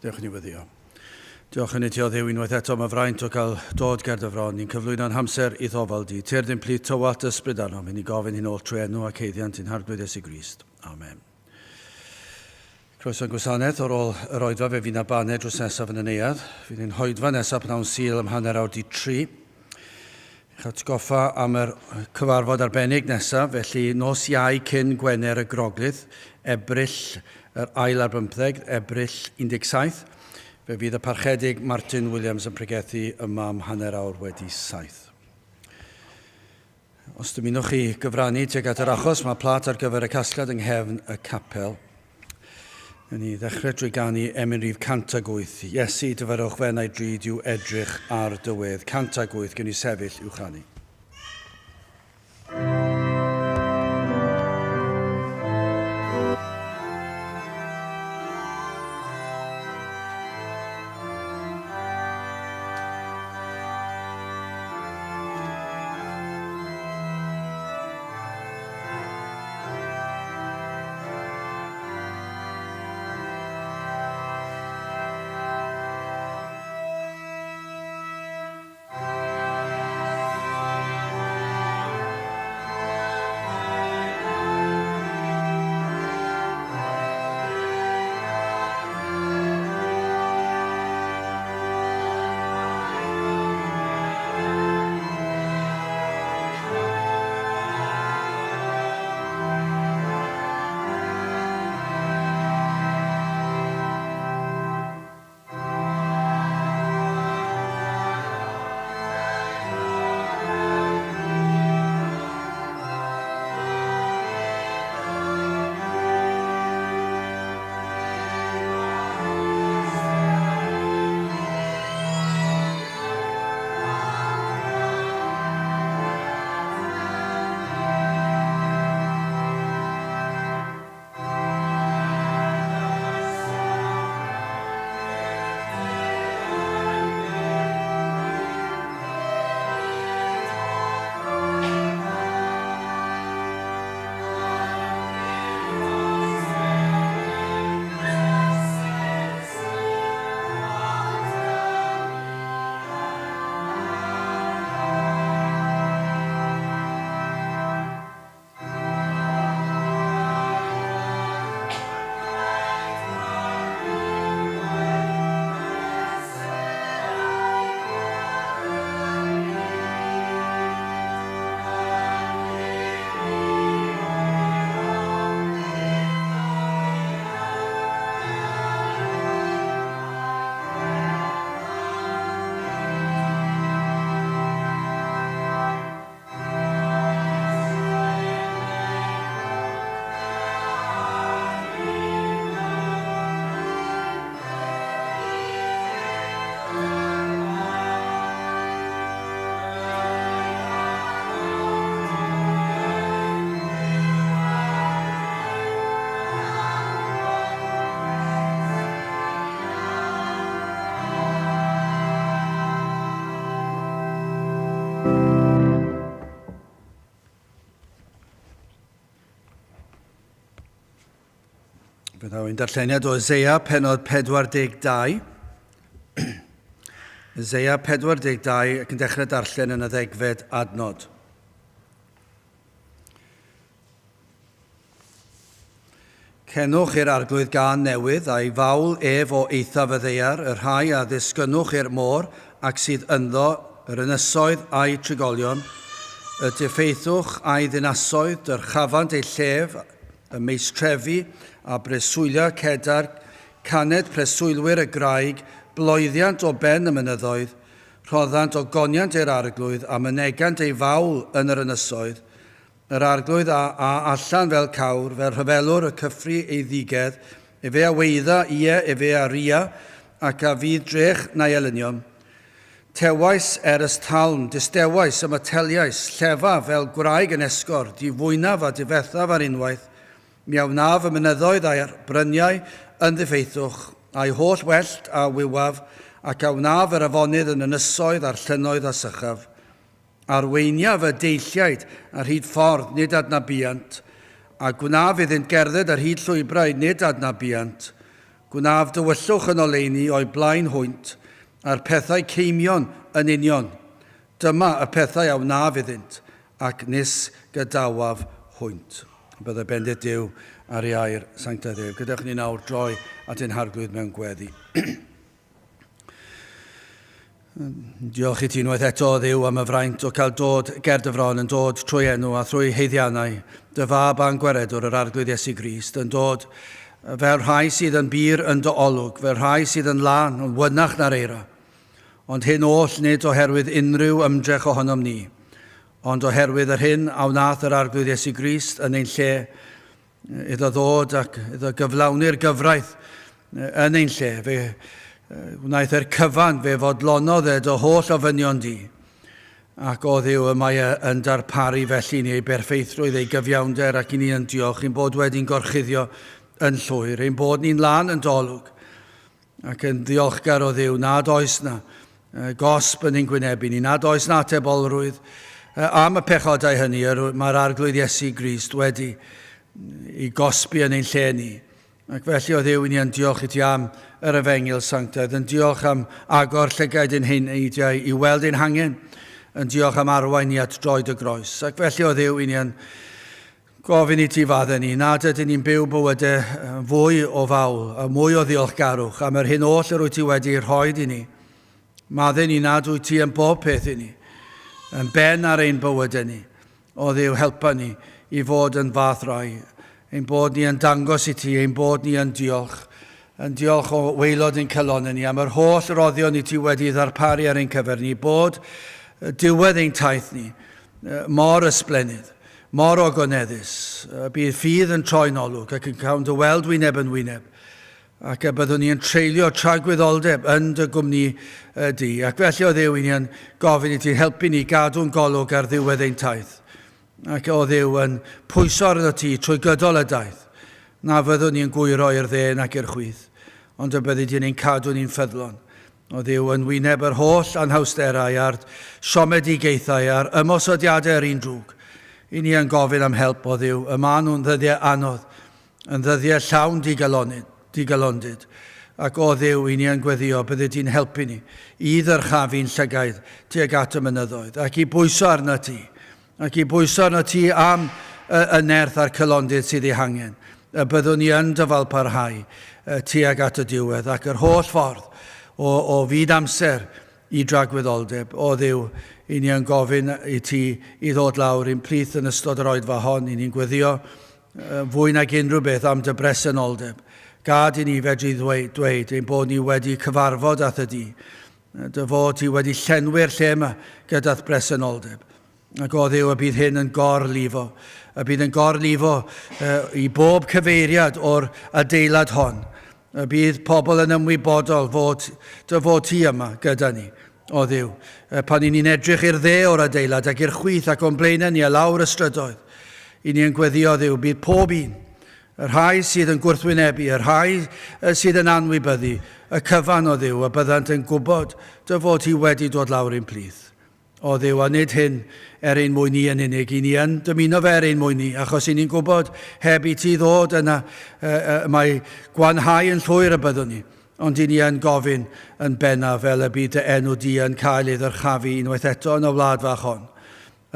Diolch yn newyddio. Diolch yn iddio Dduw unwaith eto mae fraint o gael dod ger dy fron. Ni'n cyflwyno'n hamser i ddofal di. Teir ddim plyd tywat ysbryd arno. Mynd i gofyn hyn ôl trwy enw ac eiddiant i'n harglwyd Iesu Grist. Amen. Croeso'n gwasanaeth ar ôl yr oedfa fe fi'n abanau drws nesaf yn y neuad. Fydd ni'n hoedfa nesaf pnawn Sul ym hanner awr 3. Eich atgoffa am yr cyfarfod arbennig nesaf, felly nos Iau cyn Gwener y Groglith, Ebrill yr ail ar 15, Ebrill 17. Fe fydd y parchedig Martin Williams yn pregethu yma am hanner awr wedi 7. Os dymunwch chi gyfrannu tuag at yr achos, mae plat ar gyfer y casgliad yng nghefn y capel. Ni ddechrau drwy ganu Emyn Rhif 108. Iesu, dyfyrwch fe na'i drud yw edrych ar dywedd. 108 gen i sefyll i'w chanu. Byddai ein darlleniad o Eseia penod 42. Eseia 42 ac yn dechrau darllen yn y 10fed adnod. Cenwch i'r arglwydd gan newydd a'i fawl ef o eithaf y ddeiar, y rhai a ddisgynnwch i'r môr ac sydd ynddo, yr ynysoedd a'i trigolion, y diffeithwch a'i ddinasoedd, yr chafant ei llef, y meistrefi a breswyliau cedar, caned preswylwyr y graig, bloeddiant o ben y mynyddoedd, rhoddant o goniant i'r arglwydd a mynegant ei fawl yn yr ynysoedd, yr arglwydd a allan fel cawr, fel rhyfelwr y cyffri ei ddigedd, efe a weidda ie, efe a ria, ac a fydd drech na'i elynion. Tewais talm, distewais y mateliais, llefa fel gwraig yn esgor, di fwynaf a difethaf ar unwaith, miawnaf y mynyddoedd a'r bryniau yn ddiffeithwch, a'i holl wellt a wywaf, ac awnaf yr afonydd yn ynysoedd a'r llynoedd a sychaf. Arweiniaf y deilliaid ar hyd ffordd nid adnabiant, a gwnaf iddynt gerdded ar hyd llwybrau nid adnabiant. Gwnaf dywyllwch yn oleuni o'i blaen hwynt, a'r pethau ceimion yn union. Dyma y pethau a wnaf iddynt, ac nis gydawaf hwynt. Byddai bendith Duw ar ei air sancta Dduw. Gydewch ni nawr droi at ein harglwydd mewn gweddi. Diolch i ti unwaith eto Dduw am y fraint o cael dod Gerdefron yn dod trwy enw a thrwy heiddiannau dy fab a'n gweredwr yr arglwydd Iesu Grist yn dod fel rhai sydd yn bir yn dy olwg, fel rhai sydd yn lan yn wynach na'r eira. Ond hyn oll nid oherwydd unrhyw ymdrech ohonom ni, ond oherwydd yr hyn a wnaeth yr arglwydd Iesu Grist yn ein lle iddo ddod ac iddo gyflawni'r gyfraith yn ein lle. Fe wnaeth e'r cyfan fe fodlonodd e dy holl ofynion di. Ac o Dduw y mae yn darparu felly ni ei berffeithrwydd, ei gyfiawnder ac i ni yn diolch ein bod wedi'n gorchuddio yn llwyr, ein bod ni'n lan yn dolwg ac yn ddiolchgar o Dduw nad oes na gosb yn ein gwynebu ni, nad oes na atebolrwydd am y pechodau hynny, mae'r arglwydd Iesu Grist wedi i gosbi yn ein lle ni. Ac felly o Dduw i ni yn diolch i ti am yr Efengil Sanctaidd, yn diolch am agor llygaid ein heidiau i weld ein hangen, yn diolch am arwain ni at droed y groes. Ac felly o Dduw i ni yn gofyn i ti faddau ni, nad ydyn ni'n byw bywydau fwy o fawl, a mwy o ddiolchgarwch am yr hyn oll yr wyt ti wedi rhoi i ni. Maddau ni nad wyt ti yn bob peth i ni, yn ben ar ein bywydau ni. O Dduw helpa ni i fod yn fath rai, ein bod ni yn dangos i ti, ein bod ni yn diolch o waelod ein calonau ni, am yr holl roddion i ti wedi ddarparu ar ein cyfer ni, bod diwedd ein taith ni, mor ysblenydd, mor ogoneddus, bydd ffydd yn troi'n olwg ac yn cael dy weld wyneb yn wyneb, ac byddwn ni yn treulio tragwyddoldeb yn dy gwmni di. Ac felly o Dduw i ni yn gofyn i ti helpu ni gadw'n golwg ar ddiwedd ein taith. Ac o Dduw yn pwyso arno ti trwy gydol y daith, na fyddwn ni'n gwyro i'r dden ac i'r chwyth, ond y byddi di'n ein cadw ni'n ffyddlon. O Dduw yn wyneb yr holl anhawsterau a'r siomedigaethau a'r ymosodiadau yr un drwg. I ni yn gofyn am help o Dduw, y maen nhw'n ddyddiau anodd, yn ddyddiau llawn digalondyd. Ac o Dduw i ni yn gweddio byddi di'n helpu ni i ddyrchafu'n llygaid tuag at y mynyddoedd ac i bwyso arno ti. Ac i bwyso arno ti am y nerth a'r cylondydd sydd ei hangen. Byddwn ni yn dyfalparhau tuag at y diwedd ac yr holl ffordd o fyd amser i dragwyddoldeb. O Dduw, i ni yn gofyn i ti i ddod lawr i'n plith yn ystod yr oedfa hon. I ni'n gweddio fwy nag unrhyw beth am dy bresenoldeb. Gad i ni fedru dweud ein bod ni wedi cyfarfod at y di. Dy fod ti wedi llenwi'r lle yma gyda'r bresenoldeb. Ac o Dduw, y bydd hyn yn gorlifo. Y bydd yn gorlifo i bob cyfeiriad o'r adeilad hon. Y bydd pobl yn ymwybodol fod ti yma gyda ni, o Dduw. Pan ni'n edrych i'r dde o'r adeilad ac i'r chwith ac o'n blaenau ni a lawr y strydoedd, i ni yn gweddio, Dduw, bydd pob un, yr rhai sydd yn gwrthwynebu, yr rhai sydd yn anwybyddu, y cyfan o Dduw, a byddant yn gwybod dy fod ti wedi dod lawr i'n plith. O Dduw, a nid hyn ein mwyn ni yn unig, i ni yn dymuno fe ein mwyn ni, achos i ni'n gwybod heb i ti ddod yna, mae gwanhau yn llwyr y byddwn ni, ond i ni yn gofyn yn bennaf fel y bydd dy enw di yn cael ei ddyrchafu unwaith eto yn y wlad fach hon.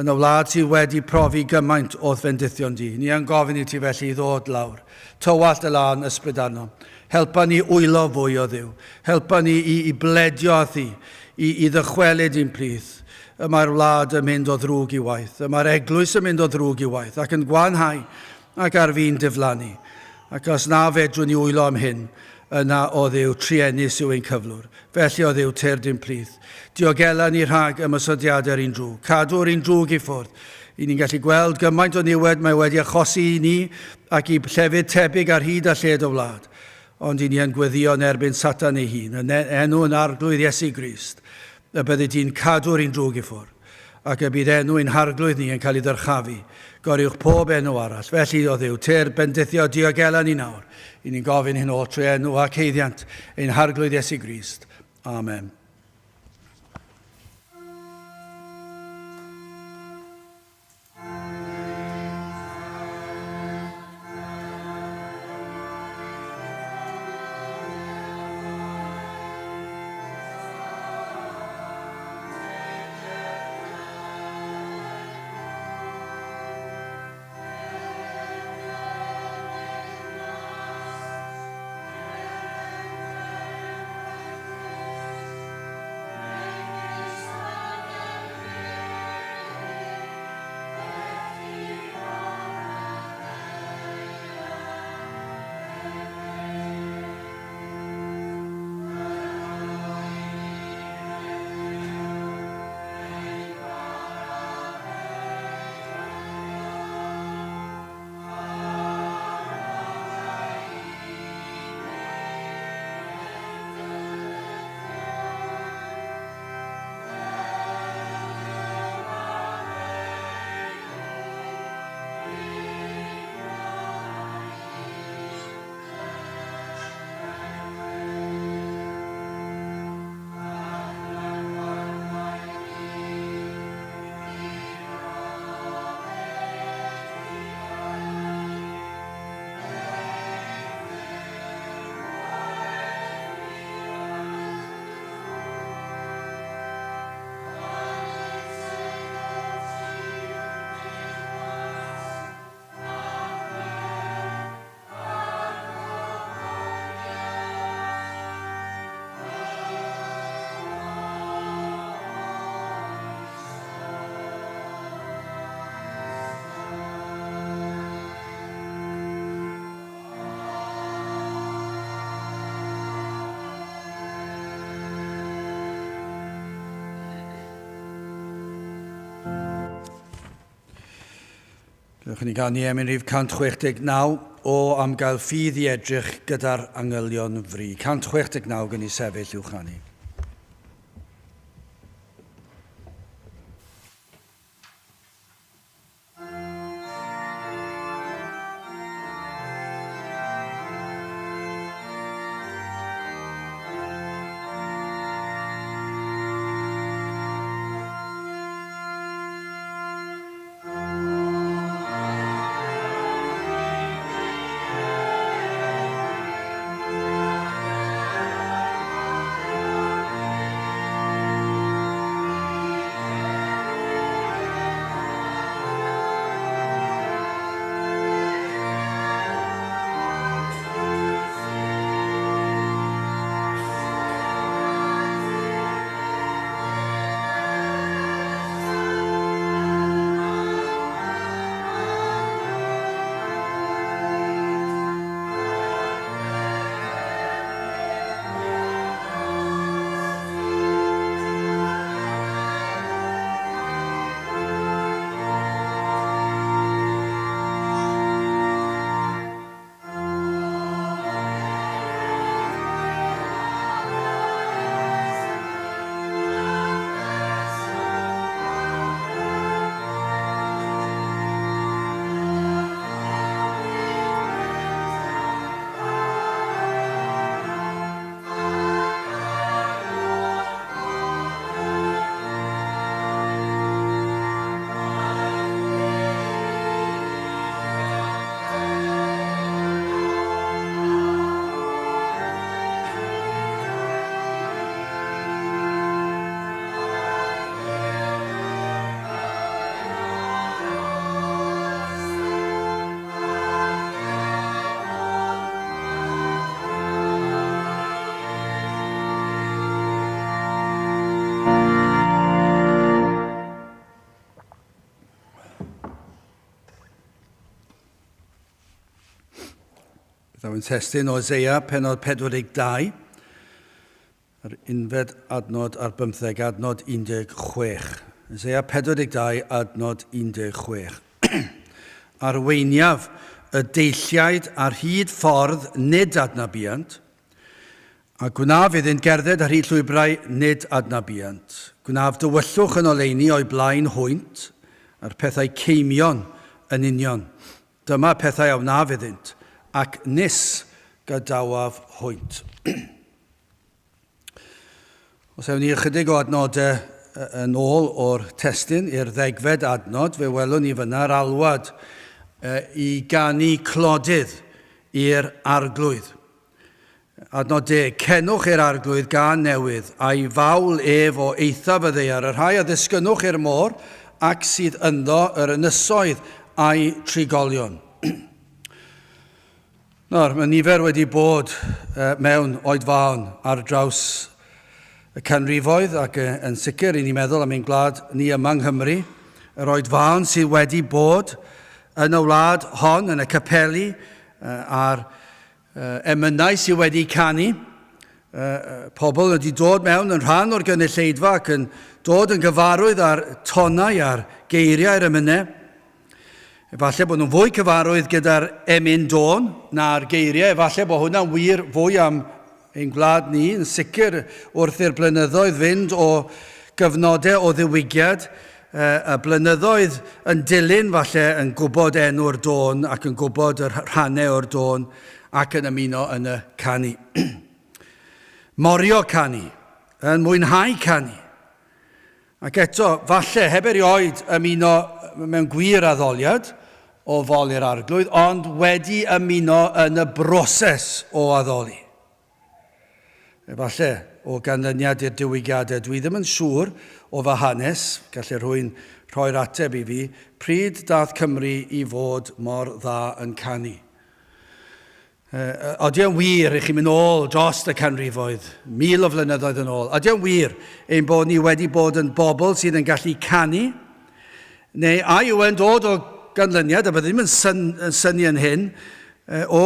Yn y wlad sydd wedi profi gymaint o ddfendithion di. Ni yn gofyn i ti felly i ddod lawr. Tywallt y lan ysbryd arno. Helpa ni wylo fwy o Dduw. Helpa ni i bledio a thi, i ddychwelyd i'n plith. Mae'r wlad yn mynd o ddrwg i waith. Mae'r eglwys yn mynd o ddrwg i waith ac yn gwanhau ac ar fi'n diflannu. Ac os na fedrwn ni wylo am hyn, yna o Dduw triennus yw ein cyflwr. Felly o Dduw tyrd i'n plith. Diogela ni rhag ymosodiadau'r un drwg. Cadw'r un drwg i ffwrdd. I ni'n gallu gweld gymaint o niwed mae wedi achosi i ni ac i llefydd tebyg ar hyd a lled o wlad. Ond i ni yn gweddio yn erbyn Satan ei hun, yn enw yn arglwydd Iesu Grist. Y byddi di'n cadw'r un drwg i ffwrdd, ac y bydd enw ein harglwydd ni yn cael ei ddyrchafu. Goriwch pob enw arall. Felly o Dduw, tyr bendithio diogela ni nawr. I ni'n gofyn hyn o trwy enw ac heiddiant ein harglwydd Iesu Grist. Amen. Dewch ni gan i emyn rhif 169 o am gael ffydd i edrych gyda'r angylion fri. 169 gan i sefyll uwch ni. Byddaf yn testyn o Eseia, penod 42, yr unfed adnod ar 15, adnod 16. Eseia 42, adnod 16. Arweiniaf y deilliaid ar hyd ffordd nid adnabiant, a gwnaf iddynt gerdded ar hyd llwybrau nid adnabiant. Gwnaf dywyllwch yn oleuni o'i blaen hwynt, a'r pethau ceimion yn union. Dyma pethau a wnaf iddynt, ac nis gadawaf hwynt. Os ewn ni ychydig o adnodau yn ôl o'r testyn i'r 10fed adnod, fe welwn ni fyna'r alwad i ganu clodydd i'r arglwydd. Adnod 10, cenwch i'r arglwydd gan newydd, a'i fawl ef o eithaf y ddeiar, yr rhai a ddisgynnwch i'r môr, ac sydd ynddo yr ynysoedd a'i trigolion. Nawr, mae nifer wedi bod mewn oedfaon ar draws y canrifoedd ac yn sicr i ni meddwl am ein gwlad ni yma yng Nghymru, yr oedfaon sydd wedi bod yn y wlad hon, yn y capeli, a'r emynau sydd wedi canu. Pobl wedi dod mewn yn rhan o'r gynulleidfa ac yn dod yn gyfarwydd ar tonau a'r geiriau'r emynau. Efallai bod nhw'n fwy cyfarwydd gyda'r emyn dôn na'r geiriau. Efallai bod hwnna'n wir fwy am ein gwlad ni, yn sicr wrth i'r blynyddoedd fynd o gyfnodau o ddiwygiad. Y blynyddoedd yn dilyn falle yn gwybod enw'r dôn ac yn gwybod yr rhannau o'r dôn ac yn ymuno yn y canu. Morio canu, yn mwynhau canu. Ac eto, falle, heb erioed ymuno mewn gwir addoliad o fol i'r arglwydd, ond wedi ymuno yn y broses o addoli. Efallai, o ganlyniad i'r diwygiadau, dwi ddim yn siŵr o fy hanes, gallai rhywun rhoi'r ateb i fi, pryd daeth Cymru i fod mor dda yn canu. Odi yn wir i chi mynd ôl dros y canrifoedd, 1000 o flynyddoedd yn ôl. Odi yn wir ein bod ni wedi bod yn bobl sydd yn gallu canu, neu a yw yn dod o ganlyniad, a bydde ddim yn syni yn hyn, o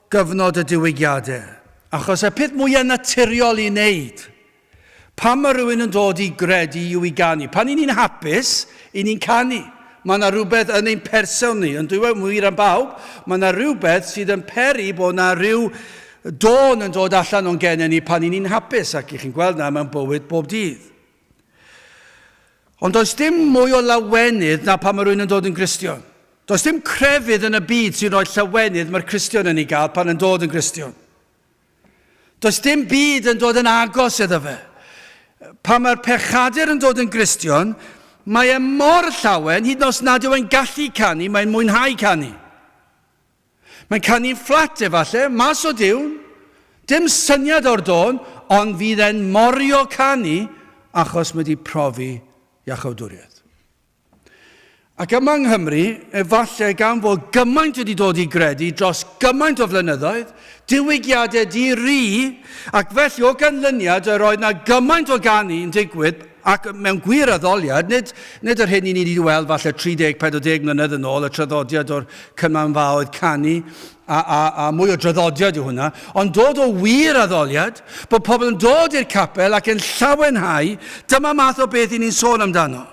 gyfnod y diwygiadau. Achos y peth mwyaf naturiol i wneud, pan mae rhywun yn dod i gredu yw i ganu. Pan i ni'n hapus, i ni'n canu. Mae yna rhywbeth yn ein person ni, ond dwi'n wir am bawb, mae yna rhywbeth sydd yn peri bod yna rhyw dôn yn dod allan o'n gennym ni pan ni'n hapus, ac i chi'n gweld na mewn bywyd bob dydd. Ond does dim mwy o lawenydd na pan mae rhywun yn dod yn Gristion. Does dim crefydd yn y byd sy'n rhoi llawenydd mae'r Cristion yn ei gael pan yn dod yn Gristion. Does dim byd yn dod yn agos iddo fe. Pan mae'r pechadur yn dod yn Gristion, mae e mor llawen, hyd yn oes nad yw e'n gallu canu, mae'n mwynhau canu. Mae'n canu'n fflat efallai, mas o diwn, dim syniad o'r dôn, ond fydd e'n morio canu achos mae wedi profi iachawdwriaeth. Ac yma yng Nghymru, efallai gan fod gymaint wedi dod i gredu dros gymaint o flynyddoedd, diwygiadau di-ri, ac felly o ganlyniad yr oedd na gymaint o ganu yn digwydd, ac mewn gwir addoliad, nid yr hyn i ni wedi weld falle 30-40 mlynedd yn ôl, y traddodiad o'r cymanfaoedd canu, a mwy o draddodiad yw hwnna, ond dod o wir addoliad, bod pobl yn dod i'r capel ac yn llawenhau, dyma math o beth i ni'n sôn amdano.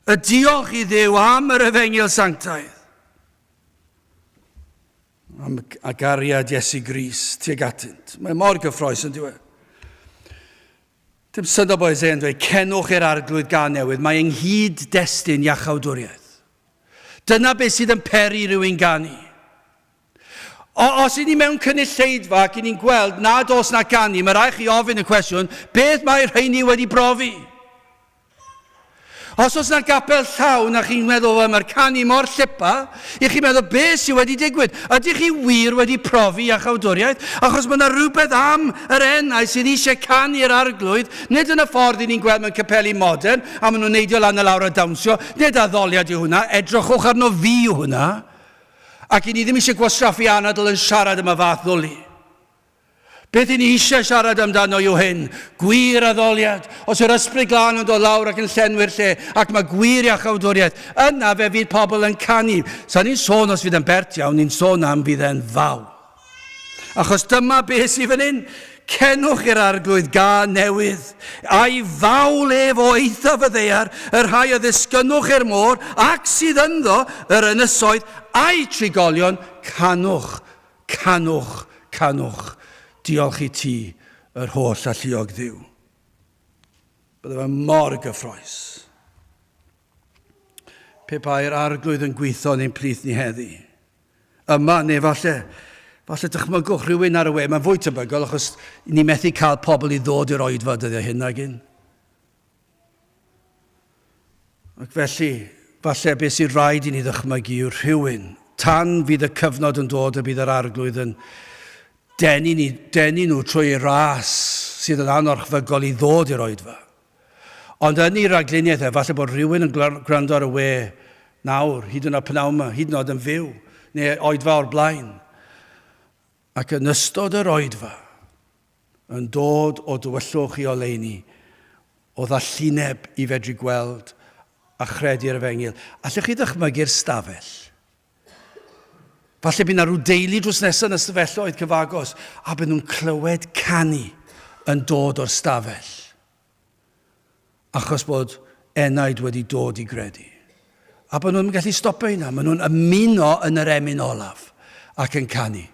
Y diolch i Dduw am yr Efengyl Sanctaidd. Am y gariad Iesu Grist tuag atynt. Mae mor gyffroes yn diwedd. Dim syndod bod Ese'n dweud, cenwch i'r arglwydd gan newydd, mae ynghyd destun iachawdwriaeth. Dyna beth sydd yn peri rhywun ganu. Os i ni mewn cynulleidfa ac i ni'n gweld nad os na ganu, mae rhaid chi ofyn y cwestiwn, beth mae'r rheini wedi profi? Os oes yna gapel llawn a chi'n meddwl mae'r canu mor llipa, i chi'n meddwl beth sydd wedi digwydd. Ydych chi wir wedi profi iachawdwriaeth? Achos mae yna rhywbeth am yr enau sydd eisiau canu'r arglwydd, nid yn y ffordd i ni'n gweld mewn capeli modern, a maen nhw'n neidio lan y lawr a dawnsio, nid addoliad yw hwnna, edrychwch arno fi yw hwnna, ac i ni ddim eisiau gwastraffu anadl yn siarad yma fath ddwlu. Beth i ni eisiau siarad amdano yw hyn, gwir addoliad. Os yw'r ysbryd glân yn dod lawr ac yn llenwi'r lle, ac mae gwir iachawdwriaeth, yna fe fydd pobl yn canu. Sa ni'n sôn os fydd yn bert iawn, ni'n sôn am fydd e'n faw. Achos dyma beth sydd fan hyn, cenwch i'r arglwydd gan newydd, a'i fawl ef o eithaf y ddeiar, yr rhai a ddisgynnwch i'r môr, ac sydd ynddo yr ynysoedd, a'i trigolion, canwch, canwch, canwch. Diolch i ti, yr holl alluog Dduw. Bydde fe mor gyffroes. Pe ba'r arglwydd yn gweithio ni'n plith ni heddi. Yma, neu falle dychmygwch rhywun ar y we, mae'n fwy tebygol, achos ni methu cael pobl i ddod i'r oedfa dyddiau hyn ag un. Ac felly, falle beth sy'n rhaid i ni ddychmygu yw'r rhywun. Tan fydd y cyfnod yn dod a bydd yr arglwydd yn denu nhw trwy ras sydd yn anorchfygol i ddod i'r oedfa. Ond yn ei ragluniaeth falle bod rhywun yn gwrando ar y we nawr, hyd yn oed pnawn yma, hyd yn oed yn fyw, neu oedfa o'r blaen. Ac yn ystod yr oedfa, yn dod o dywyllwch i oleuni, o ddallineb i fedru gweld a chredu'r Efengyl. Allwch chi ddychmygu'r stafell? Falle bydd yna rhyw deulu drws nesaf yn y stafelloedd cyfagos, a bydd nhw'n clywed canu yn dod o'r stafell. Achos bod enaid wedi dod i gredu. A bydd nhw'n gallu stopio hynna, maen nhw'n ymuno yn yr emyn olaf ac yn canu.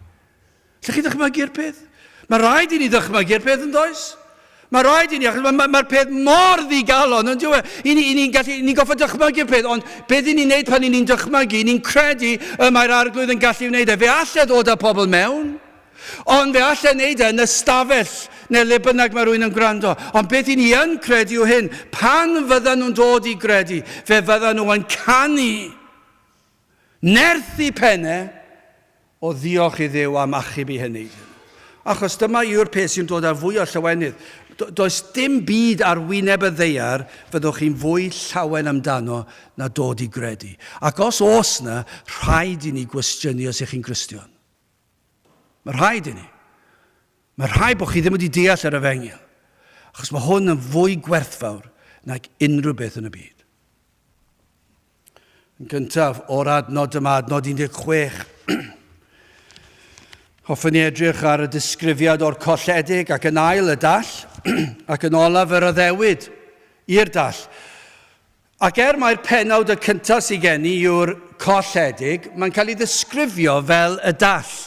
Lle chi ddychmygu'r peth? Mae rhaid i ni ddychmygu'r peth yn does? Mae rhaid i ni, achos mae'r peth mor ddigalon, ond ni'n goffa dychmygu'r peth, ond beth i ni'n neud pan ni'n dychmygu, ni'n credu mae'r arglwydd yn gallu wneud e. Fe allai ddod â pobl mewn, ond fe allai wneud e yn y stafell, neu le bynnag mae rhywun yn gwrando. Ond beth i ni yn credu yw hyn, pan fyddan nhw'n dod i gredu, fe fyddan nhw yn canu, nerthu pennau, o ddiolch i Dduw am achub i hynny. Achos dyma yw'r peth sy'n dod â fwy o llawenydd. Does dim byd ar wyneb y ddeiar fyddwch chi'n fwy llawen amdano na dod i gredu. Ac os oes na, rhaid i ni gwestiynu os ych chi'n Gristion. Mae rhaid i ni. Mae rhaid bod chi ddim wedi deall yr Efengyl. Achos mae hwn yn fwy gwerthfawr nag unrhyw beth yn y byd. Yn gyntaf, o'r adnod yma, adnod 16. Hoffwn ni edrych ar y disgrifiad o'r colledig ac yn ail y dall, ac yn olaf yr addewid i'r dall. Ac mae'r pennawd y cyntaf sydd gen i yw'r colledig, mae'n cael ei ddisgrifio fel y dall.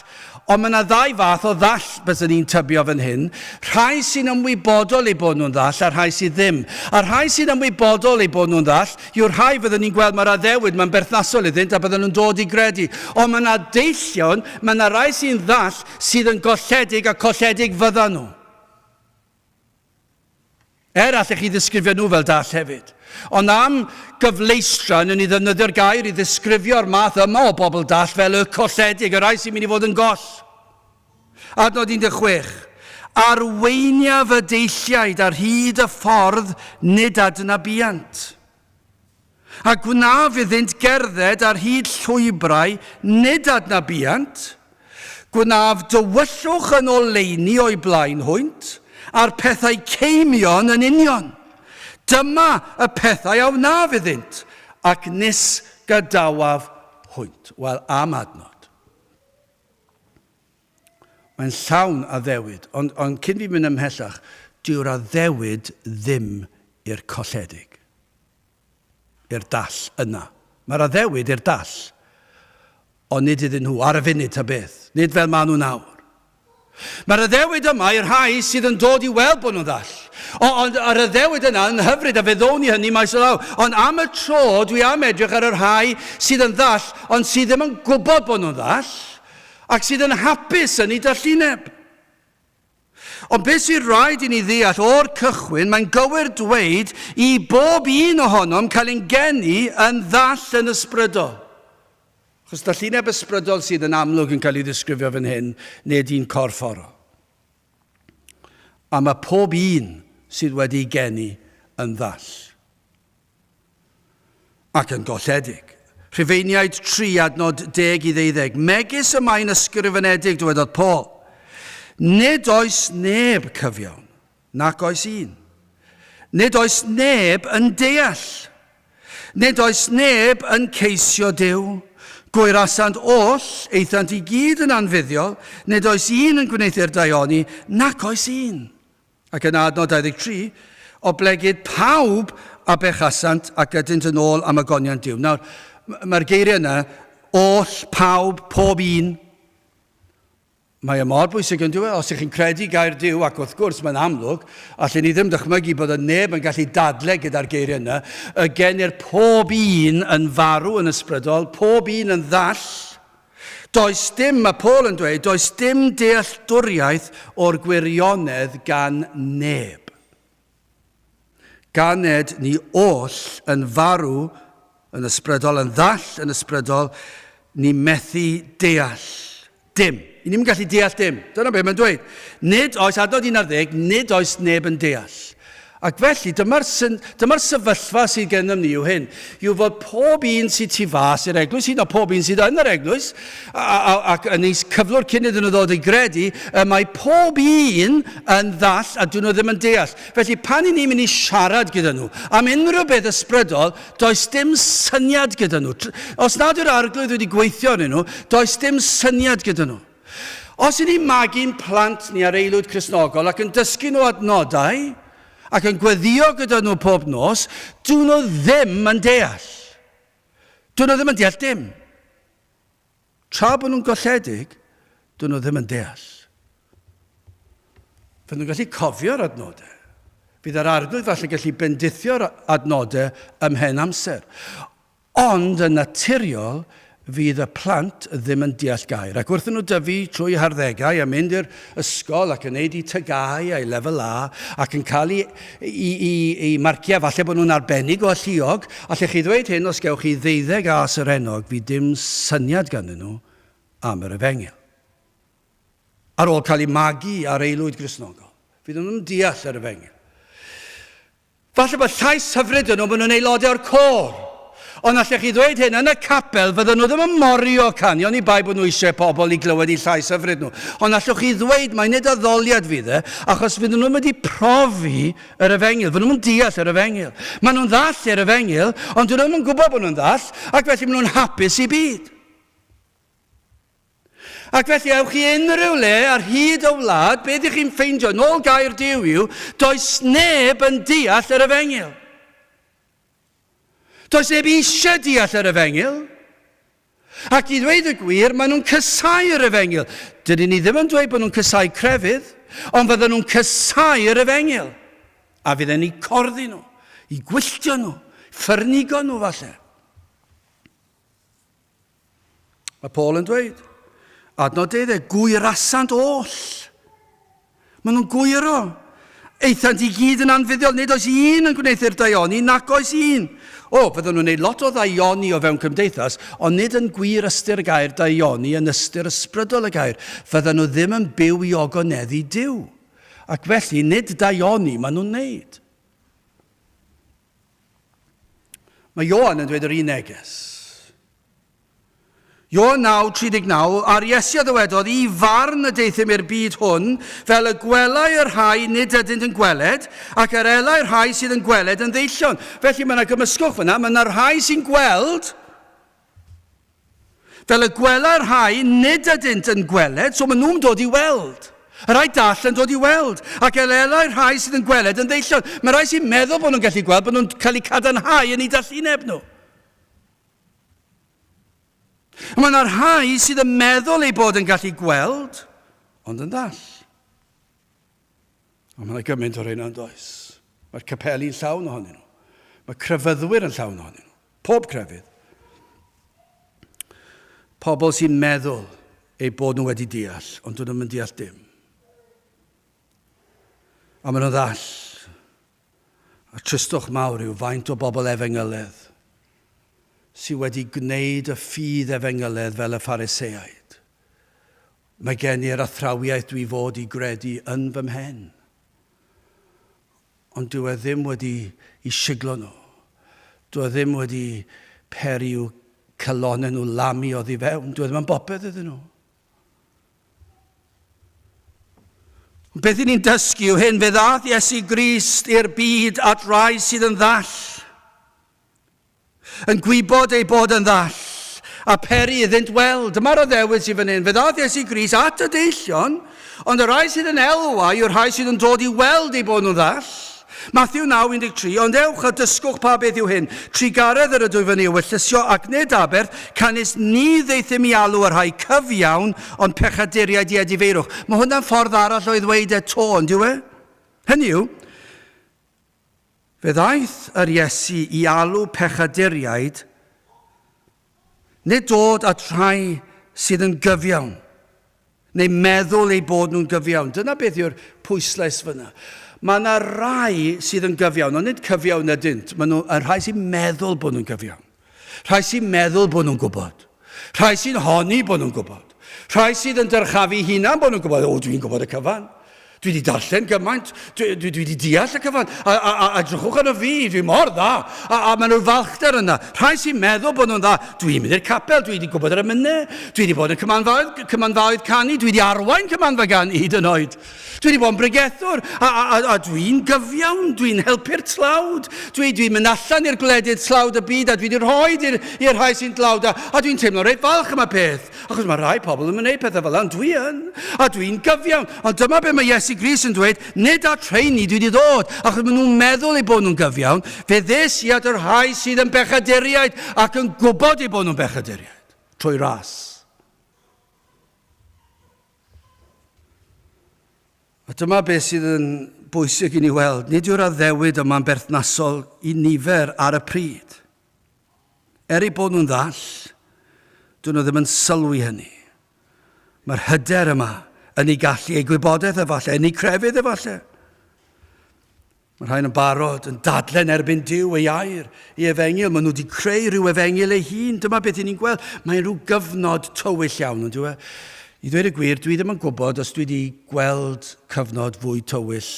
Ond mae yna ddau fath o ddall byddwn ni'n tybio fan hyn. Rhai sy'n ymwybodol ei bod nhw'n ddall a rhai sydd ddim. A rhai sy'n ymwybodol ei bod nhw'n ddall yw'r rhai fyddwn ni'n gweld mae'r addewid mae'n berthnasol iddynt a byddwn nhw'n dod i gredu. Ond mae yna deillion, mae yna rhai sy'n ddall sydd yn golledig a colledig fyddan nhw. Allech chi ddisgrifio nhw fel dall hefyd. Ond am gyfleistra, yn ni ddefnyddio'r gair i ddisgrifio'r math yma o bobl dall fel y colledig, y rai sy'n mynd i fod yn goll. Adnod 16. Arweiniaf y deilliaid ar hyd y ffordd nid adnabiant. A gwnaf iddynt gerdded ar hyd llwybrau nid adnabiant. Gwnaf dywyllwch yn oleuni o'i blaen hwynt, a'r pethau ceimion yn union. Dyma y pethau a wnaf iddynt, ac nis gadawaf hwynt. Wel, am adnod. Mae'n llawn addewid, ond cyn fi mynd ymhellach, dyw'r addewid ddim i'r colledig. I'r dall yna. Mae'r addewid i'r dall, ond nid iddyn nhw ar y funud ta beth, nid fel maen nhw nawr. Mae'r addewid yma i'r rhai sydd yn dod i weld bod nhw'n ddall. Ond yr addewid yna yn hyfryd a feddwn i hynny maes o law. Ond am y tro dwi am edrych ar yr rhai sydd yn ddall, ond sydd ddim yn gwybod bod nhw'n ddall, ac sydd yn hapus yn ei dallineb. Ond beth sy'n rhaid i ni ddeall o'r cychwyn, mae'n gywir dweud i bob un ohonom cael ein geni yn ddall yn ysbrydol. Chos dallineb ysbrydol sydd yn amlwg yn cael ei ddisgrifio fan hyn, nid un corfforol. A mae pob un sydd wedi geni yn ddall. Ac yn golledig. Rhufeiniaid 3 adnod 10 i 12. Megis y mae'n ysgrifenedig, dywedodd Paul. Nid oes neb cyfiawn, nac oes un. Nid oes neb yn deall. Nid oes neb yn ceisio Duw. Gwyrasant oll, eithant i gyd yn anfuddiol, nid oes un yn gwneithio'r daioni, nac oes un. Ac yn adnod 23, oblegyd pawb a bechasant ac ydynt yn ôl am agoniant Duw. Nawr, mae'r geiriau yna, oll, pawb, pob un, mae y mor bwysig yn dweud, os ych chi'n credu gair Duw, ac wrth gwrs mae'n amlwg, allan ni ddim dychmygu bod y neb yn gallu dadlau gyda'r geiriau yna, y genir pob un yn farw yn ysbrydol, pob un yn ddall. Does dim, mae Paul yn dweud, does dim dealltwriaeth o'r gwirionedd gan neb. Ganed ni oll yn farw yn ysbrydol, yn ddall yn ysbrydol, ni methu deall dim. I ni'n gallu deall dim. Dyna beth mae'n dweud. Nid oes, adnod 11, nid oes neb yn deall. Ac felly, dyma'r sefyllfa sydd gennym ni yw hyn. Yw fod pob un sydd tu fas i'r eglwys, hyd yn oed pob un sydd yn yr eglwys, ac yn ei cyflwr cyn iddyn nhw ddod i gredu, mae pob un yn ddall a dyn nhw ddim yn deall. Felly, pan i ni'n mynd i siarad gyda nhw, am unrhyw beth ysbrydol, does dim syniad gyda nhw. Os nad yw'r arglwydd wedi gweithio arnyn nhw, does dim syniad gyda nhw. Os y'n ni'n magu'n plant ni ar aelwyd Cristnogol ac yn dysgu nhw adnodau ac yn gweddio gyda nhw pob nos, dyn nhw ddim yn deall. Dyn nhw ddim yn deall dim. Tra bod nhw'n golledig, dyn nhw ddim yn deall. Fydd nhw'n gallu cofio'r adnodau. Bydd yr arglwydd falle gallu bendithio'r adnodau ymhen amser. Ond yn naturiol, fydd y plant ddim yn deall gair. Ac wrth nhw dyfu trwy harddegau a mynd i'r ysgol ac yn neud i tygau a'i lefel A ac yn cael ei marciau falle bod nhw'n arbennig o alluog, allech chi ddweud hyn os gewch chi 12 as yr enog, fydd dim syniad ganddyn nhw am yr efengyl. Ar ôl cael ei magu ar aelwyd Gristnogol. Fydd nhw'n deall yr efengyl. Falle bod llais hyfryd yn nhw, bod nhw'n aelodau o'r côr. Ond allech chi ddweud hyn, yn y capel, fydden nhw ddim yn morio canio, ni bai bod nhw eisiau pobl i glywed i llais hyfryd nhw. Ond allwch chi ddweud, mae nid addoliad fydd achos fydden nhw'n wedi profi yr efengyl, fydden nhw'n deall yr efengyl. Maen nhw'n ddall yr efengyl, ond dyn nhw'n yn gwybod bod nhw'n ddall, ac felly maen nhw'n hapus i byd. Ac felly ewch chi unrhyw le ar hyd o wlad, beth ych chi'n ffeindio, nôl gair Duw yw, does neb yn deall yr efengyl. Does neb eisiau deall yr Efengyl. Ac i ddweud y gwir, maen nhw'n cysau yr Efengyl. Dydyn ni ddim yn dweud bod nhw'n cysau crefydd, ond fydden nhw'n cysau yr Efengyl. A fydden ni corddi nhw, i gwylltio nhw, ffyrnigo nhw falle. Mae Paul yn dweud, adnod 10, gwyrasant oll. Maen nhw'n gwyro. Eithant i gyd yn anfuddiol, nid oes un yn gwneud daioni, nac oes un. Fydden nhw'n neud lot o ddaioni o fewn cymdeithas, ond nid yn gwir ystyr y gair daioni yn ystyr ysbrydol y gair. Fydden nhw ddim yn byw i ogoneddu Duw. Ac felly, nid daioni maen nhw'n neud. Mae Ioan yn dweud yr un neges. Ioan 9:39, ar Iesu a ddywedodd, i farn y deithim i'r byd hwn, fel y gwelai yr rhai nid ydynt yn gweled, ac yr elai'r rhai sydd yn gweled yn ddeillion. Felly mae yna gymysgwch fyna, mae yna rhai sy'n gweld, fel y gwelai'r rhai nid ydynt yn gweled, so maen nhw'n dod i weld. Y rhai dall yn dod i weld, ac yr elai'r rhai sydd yn gweled yn ddeillion. Mae rhai sy'n meddwl bod nhw'n gallu gweld, bod nhw'n cael eu cadarnhau yn eu dallineb nhw. Mae yna rhai sydd yn meddwl ei bod yn gallu gweld, ond yn dall. Ond mae yna gymaint o'r un yn does. Mae'r capeli'n llawn ohonyn nhw. Mae crefyddwyr yn llawn ohonyn nhw. Pob crefydd. Pobl sy'n meddwl ei bod nhw wedi deall, ond dyn nhw'n deall dim. A maen nhw'n ddall. A tristwch mawr yw faint o bobl efengylydd sydd wedi gwneud y ffydd efengylydd fel y Phariseaid. Mae gen i'r athrawiaeth dwi fod i gredu yn fy mhen. Ond dwi e ddim wedi i siglo nhw. Dwi e ddim wedi peri i'w calonau nhw lamu oddi fewn. Dwi e ddim yn bopeth iddyn nhw. Beth ni'n dysgu yw hyn, fe ddath Iesu Grist i'r byd at rai sydd yn ddall. Yn gwybod ei bod yn ddall, a peri iddynt weld. Dyma'r addewid sydd fan hyn. Fe ddath Iesu Grist at y deillion, ond y rai sydd yn elwa yw'r rhai sydd yn dod i weld ei bod nhw'n ddall. Mathew 9:13, ond ewch a dysgwch pa beth yw hyn. Trigaredd yr ydw fyny ewyllysio ac nid aberth, canis ni ddeithim i alw yr rhai cyfiawn, ond pechaduriaid i edifeirwch. Mae hwnna'n ffordd arall o'i ddweud eto, ond yw e? Hynny yw, fe ddaeth yr Iesu i alw pechaduriaid, nid dod at rhai sydd yn gyfiawn, neu meddwl ei bod nhw'n gyfiawn. Dyna beth yw'r pwyslais fyna. Mae yna rai sydd yn gyfiawn, ond nid cyfiawn ydynt. Mae nhw'n rhai sy'n meddwl bod nhw'n gyfiawn. Rhai sy'n meddwl bod nhw'n gwybod. Rhai sy'n honni bod nhw'n gwybod. Rhai sydd yn dyrchafu hunan bod nhw'n gwybod. Dwi'n gwybod y cyfan. Dwi wedi darllen gymaint, dwi wedi deall y cyfan, a drychwch arno fi, dwi mor dda, a maen nhw'n falchder yna. Rhai sy'n meddwl bod nhw'n dda, dwi'n mynd i'r capel, dwi wedi gwybod ar y mynnau, dwi wedi bod yn cymanfawyd canu, dwi wedi arwain cymanfa canu hyd yn oed. Dwi wedi bod yn bregethwr, a dwi'n gyfiawn, dwi'n helpu'r tlawd, dwi'n mynd allan i'r gwledydd tlawd y byd, a dwi wedi rhoi i'r rhai sy'n tlawd, a dwi'n teimlo reit falch am y peth. Achos mae rhai pobl yn mynd pethau fel yna, dwi yn, a dwi'n gyfiawn. Ond dyma be mae Iesu Grist yn dweud, nid at rheini dwi wedi ddod, achos maen nhw'n meddwl eu bod nhw'n gyfiawn, fe ddes i at yr rhai sydd yn bechaduriaid ac yn gwybod eu bod nhw'n bechaduriaid, trwy ras. A dyma beth sydd yn bwysig i ni weld, nid yw'r addewid yma'n berthnasol i nifer ar y pryd. Er eu bod nhw'n ddall, dyn nhw ddim yn sylwi hynny. Mae'r hyder yma yn ei gallu, ei gwybodaeth efallai, yn ei crefydd efallai. Mae rhain yn barod, yn dadlen erbyn Duw ei air, ei efengyl. Maen nhw wedi creu rhyw efengyl ei hun. Dyma beth i ni'n gweld. Mae'n rhyw gyfnod tywyll iawn, yn dwi. I ddweud y gwir, dwi ddim yn gwybod os dwi wedi gweld cyfnod fwy tywyll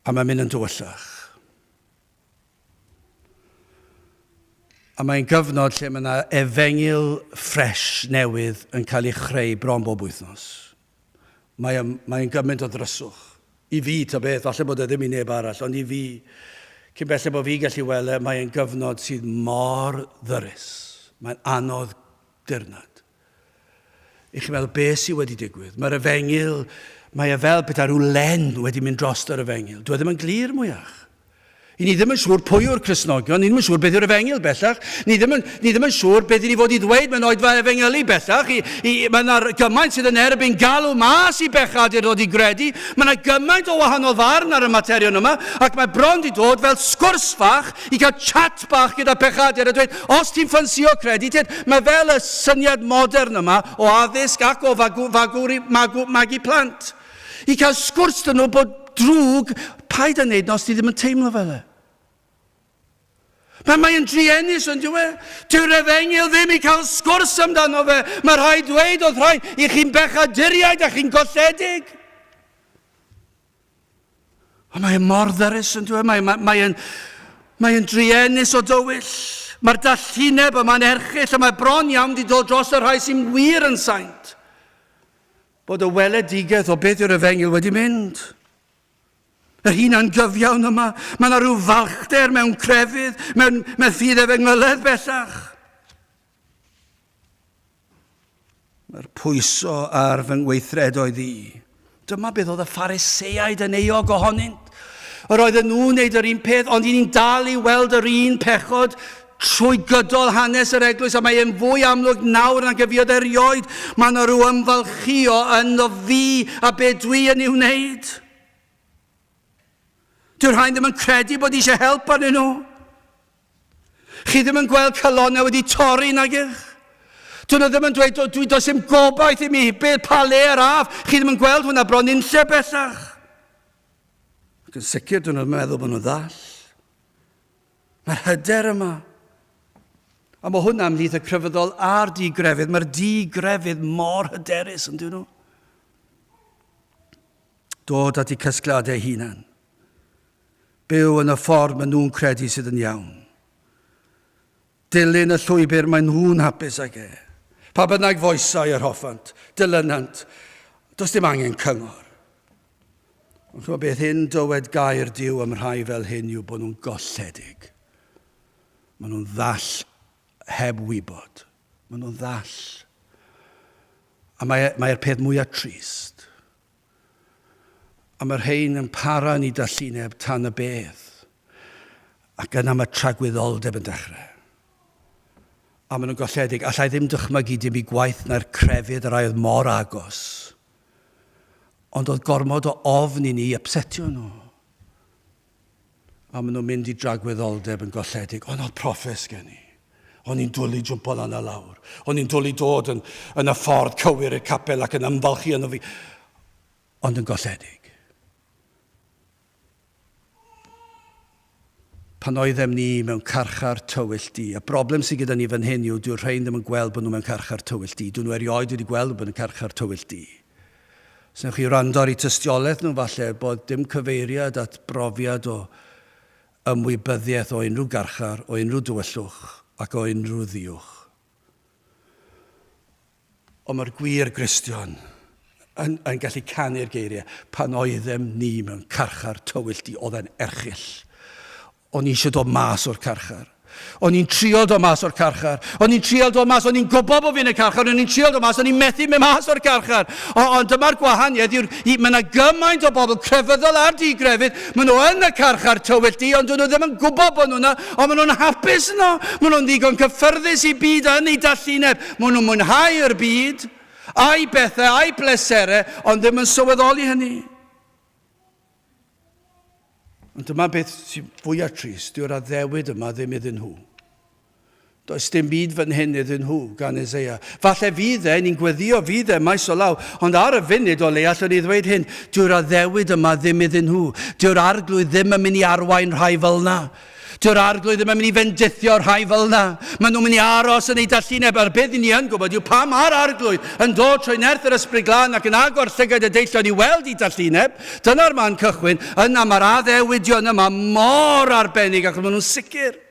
a mae'n mynd yn dywyllach. A mae'n gyfnod lle mae yna efengyl ffres newydd yn cael ei chreu bron bob wythnos. Mae'n gymaint o ddryswch. I fi, ta beth, falle bod e ddim i neb arall, ond i fi, cyn bellai bod fi gallu weld, mae'n gyfnod sydd mor ddyrus. Mae'n anodd dirnad. I chi meddwl beth sydd wedi digwydd. Mae'r efengyl, mae e fel beth ar rhyw len wedi mynd dros yr efengyl. Dwi ddim yn glir mwyach. Ni ddim yn siŵr pwy yw'r Cristnogion, ni ddim yn siŵr beth yw'r efengil bellach, ni ddim yn siŵr beth i ni fod i ddweud mewn oedfa efengeli bellach. Mae yna gymaint sydd yn erbyn galw mas i bechadur ddod i gredu, mae yna gymaint o wahanol farn ar y materion yma, ac mae bron di dod fel sgwrs fach i cael chat bach gyda pechadur a dweud, os ti'n ffansio credu, mae fel y syniad modern yma o addysg ac o magu plant. I cael sgwrs dyn nhw bod drwg, paid â wneud os ti ddim yn teimlo fel e. Mae'n driennus yn dwi. Dyw'r efengil ddim i cael sgwrs amdano fe. Mae rhaid dweud oedd rhaid i chi'n bechaduriaid a chi'n golledig. Mae'n mor ddyrus yn dwi. Mae'n driennus o dywyll. Mae'r dallineb yma'n erchill a mae bron iawn di dod dros y rhai sy'n wir yn saint. Bod y weledigaeth o beth yw'r efengil wedi mynd. Yr hunan gyfiawn yma, mae yna rhyw falchder mewn crefydd, mewn ffydd efengyledd bellach. Mae'r pwyso ar fy ngweithredoedd i. Dyma beth oedd y Phariseaid yn euog ohonynt. Yr oedden nhw'n neud yr un peth, ond ni'n dal i weld yr un pechod trwy gydol hanes yr eglwys, a mae'n fwy amlwg nawr na gyfiad erioed. Mae yna rhyw ymfalchio yn o fi a be dwi yn i'w wneud. Dyw'r rhain ddim yn credu bod eisiau help arnyn nhw. Chi ddim yn gweld calonnau wedi torri nag eich. Dyn nhw ddim yn dweud, dwi does dim gobaith i mi, beth pa le ar af. Chi ddim yn gweld hwnna bron unlle bellach. Ac yn sicr, dyn nhw'n meddwl bod nhw'n ddall. Mae'r hyder yma. A mae hwnna ymhlith y cryfyddol a'r digrefydd. Mae'r digrefydd mor hyderus yn dyn nhw. Dod at eu cysgladau hunan. Byw yn y ffordd maen nhw'n credu sydd yn iawn. Dilyn y llwybr maen nhw'n hapus ag e. Pa bynnag foesau yr hoffant, dilynant, does dim angen cyngor. Ond chwa beth hyn dywed gair Duw am rhai fel hyn yw bod nhw'n golledig. Maen nhw'n ddall heb wybod. Maen nhw'n ddall. A mae'r peth mwyaf trist. A mae'r rhain yn para yn ei dallineb tan y bedd. Ac yna mae tragwyddoldeb yn dechrau. A maen nhw'n golledig, allai ddim dychmygu dim i gwaith na'r crefydd yr oedd mor agos. Ond oedd gormod o ofn i ni upsetio nhw. A maen nhw'n mynd i dragwyddoldeb yn golledig, ond oedd proffes gen i. O'n i'n dwlu jwmpo lan a lawr. O'n i'n dwlu dod yn y ffordd cywir i'r capel ac yn ymfalchu yno fi. Ond yn golledig. Pan oeddem ni mewn carchar tywyll di. Y broblem sydd gyda ni fan hyn yw, dyw'r rhain ddim yn gweld bod nhw mewn carchar tywyll di. Dyn nhw erioed wedi gweld bod nhw'n carchar tywyll di. Os wnewch chi wrando ar eu tystiolaeth nhw falle bod dim cyfeiriad at brofiad o ymwybyddiaeth o unrhyw garchar, o unrhyw dywyllwch ac o unrhyw ddiwch. Ond mae'r gwir Gristion yn gallu canu'r geiriau pan oeddem ni mewn carchar tywyll di oedd yn erchill. O'n i eisiau dod mas o'r carchar. O'n i'n trial dod mas o'r carchar. O'n i'n trial dod mas, o'n i'n gwybod bod fi'n y carchar, o'n i'n trial dod mas, o'n i'n methu mynd mas o'r carchar. Ond dyma'r gwahaniaeth, mae yna gymaint o bobl crefyddol ar digrefydd, maen nhw yn y carchar tywyll di, ond nhw ddim yn gwybod bod nhw'na, ond maen nhw'n hapus yno. Maen nhw'n ddigon cyffyrddus i byd yn ei dallineb. Maen nhw'n mwynhau'r byd, a'i bethau, a'i bleserau, ond ddim yn sylweddoli hynny. Ond dyma beth sy'n fwyaf trist, dyw'r addewid yma ddim iddyn nhw. Does dim byd fan hyn iddyn nhw gan Eseia. Falle fydd ni'n gweddio fydd maes o law, ond ar y funud o le allwn ni ddweud hyn, dyw'r addewid yma ddim iddyn nhw. Dyw'r arglwydd ddim yn mynd i arwain rhai fel na. Dyw'r arglwydd ddim yn mynd i fendithio rhai fel na. Maen nhw'n mynd i aros yn ei dallineb. A'r beth ni yn gwybod yw pam ar arglwydd yn dod trwy nerth yr ysbryd glân ac yn agor llygad y deillon i weld ei dallineb. Dyna'r man cychwyn. Yna mae'r addewidion yma mor arbennig ac maen nhw'n sicr.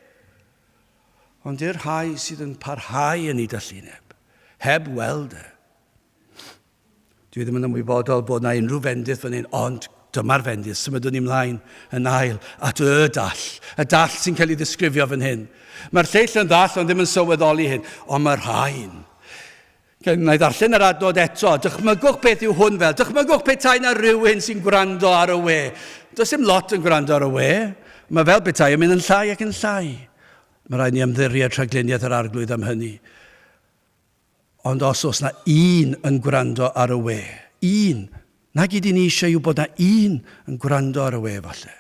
Ond yw'r rhai sydd yn parhau yn ei dallineb. Heb weld e. Dwi ddim yn ymwybodol bod na unrhyw fendith fan hyn, ond dyma'r fendith, symudwn ni mlaen yn ail at y dall sy'n cael ei ddisgrifio fan hyn. Mae'r lleill yn ddall, ond ddim yn sylweddoli hyn, ond mae'r rhain. Na i ddarllen yr adnod eto, dychmygwch beth yw hwn fel, dychmygwch petai na rhywun sy'n gwrando ar y we. Does dim lot yn gwrando ar y we, mae fel betai yn mynd yn llai ac yn llai. Mae rhaid ni ymddiried rhagluniaeth yr arglwydd am hynny. Ond os oes na un yn gwrando ar y we, un, na gyd i ni eisiau yw bod na un yn gwrando ar y we falle,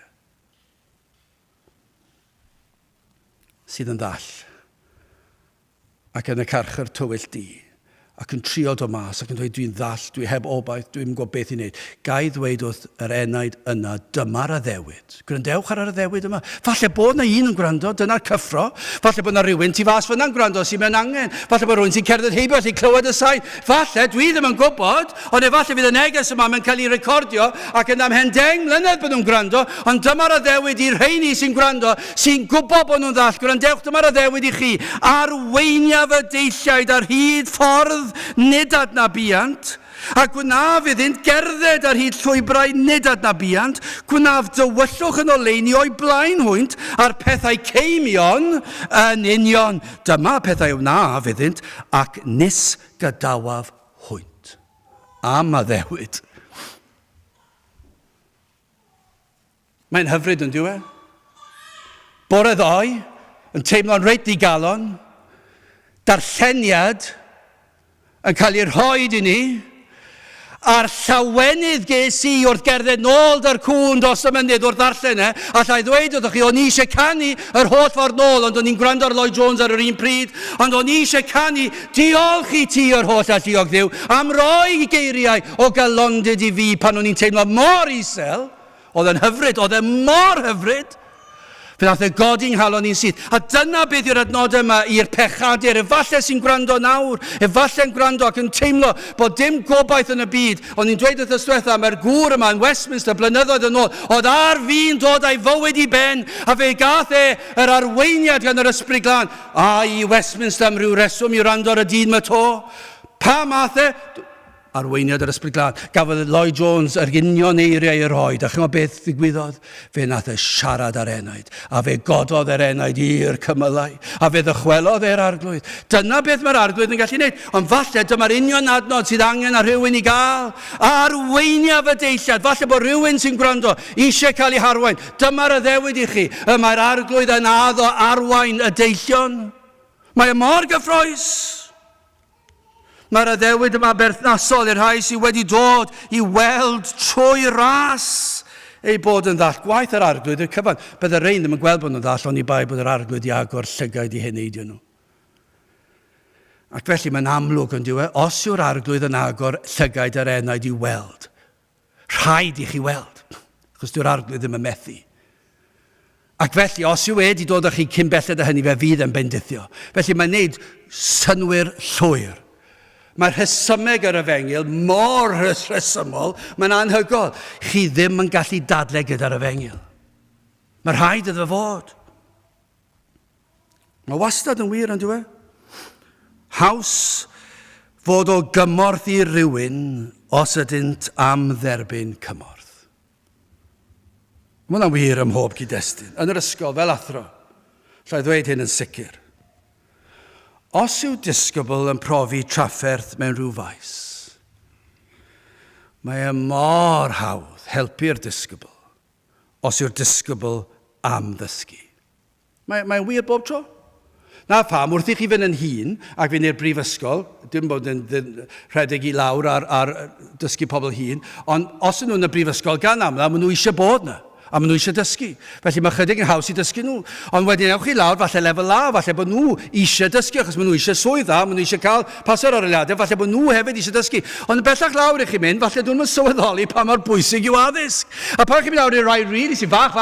sydd yn ddall ac yn y carchar tywyll di, ac yn trio do mas, ac yn dweud dwi'n ddall, dwi heb obaith, dwi'n gwybod beth i wneud. Gai ddweud wrth yr enaid yna, dyma'r addewid. Gwrandewch ar yr addewid yma. Falle bod na un yn gwrando, dyna'r cyffro. Falle bod na rhywun tu fas fyna'n gwrando sy'n mynd angen. Falle bod rhywun sy'n cerdded heibio allu clywed y sain. Falle, dwi ddim yn gwybod, ond efallai fydd y neges yma yn cael ei recordio ac yn am hen 10 mlynedd bod nhw'n gwrando, ond dyma'r addewid i'r rheini sy'n gwrando, sy'n gwybod bod nhw'n ddall. Gwrandewch, dyma'r addewid i chi. Arweiniaf y deilliaid ar hyd ffordd nid adnabiant, a gwnaf iddynt gerdded ar hyd llwybrau nid adnabiant, gwnaf dywyllwch yn oleini o'i blaen hwynt a'r pethau ceimion yn union. Dyma pethau wnaf iddynt ac nis gydawaf hwynt. Am addewid. Mae'n hyfryd yn diwe. Bore ddoe, yn teimlo'n reit digalon, darlleniad yn cael ei rhoed i ni, a'r llawenydd ges i wrth gerdded nôl dar cwn dos y mynydd wrth ddarllen a llai ddweud wrthych chi, o'n i eisiau canu yr holl ffordd nôl, ond o'n i'n gwrando ar Lloyd Jones ar yr un pryd, ond o'n i eisiau canu, diolch i ti yr holl alluog Dduw, am roi geiriau o galondid i fi pan o'n i'n teimlo mor isel, oedd yn hyfryd, oedd yn mor hyfryd, fe nath e godi'n nghalon ni'n sydd. A dyna beth yw'r adnodau yma i'r pechadur. Efallai sy'n gwrando nawr, efallai'n gwrando ac yn teimlo bod dim gobaith yn y byd. Ond ni'n dweud wrth ystwetha, mae'r gŵr yma yn Westminster blynyddoedd yn ôl, oedd ar fi'n dod a'i fywyd i ben, a fe gath yr arweiniad gan yr ysbryd glân. A i Westminster am ryw reswm i wrando ar y dyn ma to. Pa math arweiniad yr ysbryd glân. Gafodd Lloyd Jones yr union eiriau i roi. A chyma beth ddigwyddodd? Fe nath e siarad ar enaid. A fe gododd yr enaid i'r cymylau. A fe ddychwelodd e'r arglwydd. Dyna beth mae'r arglwydd yn gallu gwneud. Ond falle dyma'r union adnod sydd angen ar rhywun i gael. Arweiniaf y deilliad. Falle bod rhywun sy'n gwrando eisiau cael ei harwain. Dyma'r addewid i chi. Mae'r arglwydd yn addo arwain y deillion. Mae y mor gyffroes. Mae'r addewid yma berthnasol i'r rhai sydd wedi dod i weld trwy ras ei bod yn ddall. Gwaith yr arglwydd i'r cyfan. Bydd yr ein ddim yn gweld bod nhw'n ddall, ond i bai bod yr arglwydd i agor llygaid i heneidio nhw. Ac felly mae'n amlwg yn diwedd, os yw'r arglwydd yn agor llygaid yr enaid i weld, rhaid i chi weld, achos dyw'r arglwydd ddim yn methu. Ac felly, os yw wedi dod â chi cyn belled â hynny, fe fydd yn bendithio. Felly mae'n neud synwyr llwyr. Mae'r rhesymeg ar y fengil mor rhesymol, mae'n anhygol. Chi ddim yn gallu dadlau gyda'r fengil. Mae rhaid iddo fod. Mae wastad yn wir yn diwe. Haws fod o gymorth i rywun os ydynt am dderbyn cymorth. Mae hwnna'n wir ym mhob cyd-destun. Yn yr ysgol fel athro, llai ddweud hyn yn sicr. Os yw disgybl yn profi trafferth mewn rhyw faes, mae e mor hawdd helpu'r disgybl os yw'r disgybl am ddysgu. Mae'n wir bob tro. Na pham, wrth i chi fynd yn hun ac fynd i'r brifysgol, dim bod yn rhedeg i lawr ar dysgu pobl hun, ond os ydyn nhw'n y brifysgol gan amla, maen nhw eisiau bod yna. A maen nhw eisiau dysgu. Felly mae chydig yn haws i dysgu nhw. Ond wedyn ewch chi lawr, falle lefel la, falle bod nhw eisiau dysgu, achos maen nhw eisiau swydd dda, maen nhw eisiau cael paser aroliadau, falle bod nhw hefyd eisiau dysgu. Ond bellach lawr i chi mynd, falle dwi'n mynd sylweddoli pa mor bwysig yw addysg. A pan chi'n mynd lawr i'r rai rili sy'n fach,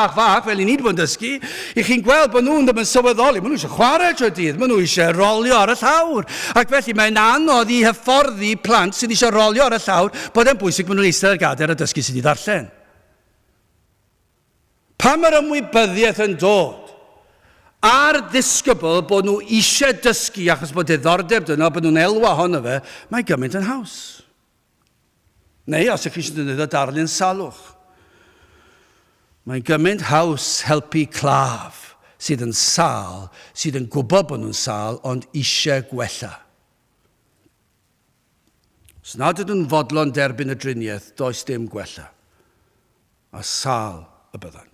fel i ni wedi bod yn dysgu, i chi'n gweld bod nhw'n ddim yn sylweddoli, maen nhw eisiau chwarae trwy dydd, maen nhw eisiau rolio ar y llawr. Ac felly mae'n anodd i hyfforddi plant sydd eisiau rolio ar y llawr, bod e'n bwysig maen nhw'n eistedd ar gadair a dysgu sydd i ddarllen. Pa mae'r ymwybyddiaeth yn dod ar ddisgybl bod nhw eisiau dysgu achos bod diddordeb dyna, bod nhw'n elwa ohono fe, mae gymaint yn haws. Neu os ych chi eisiau defnyddio darlun salwch. Mae'n gymaint haws helpu claf sydd yn sal, sydd yn gwybod bod nhw'n sal, ond eisiau gwella. Os nad ydyn nhw'n fodlon derbyn y driniaeth, does dim gwella. A sal y byddant.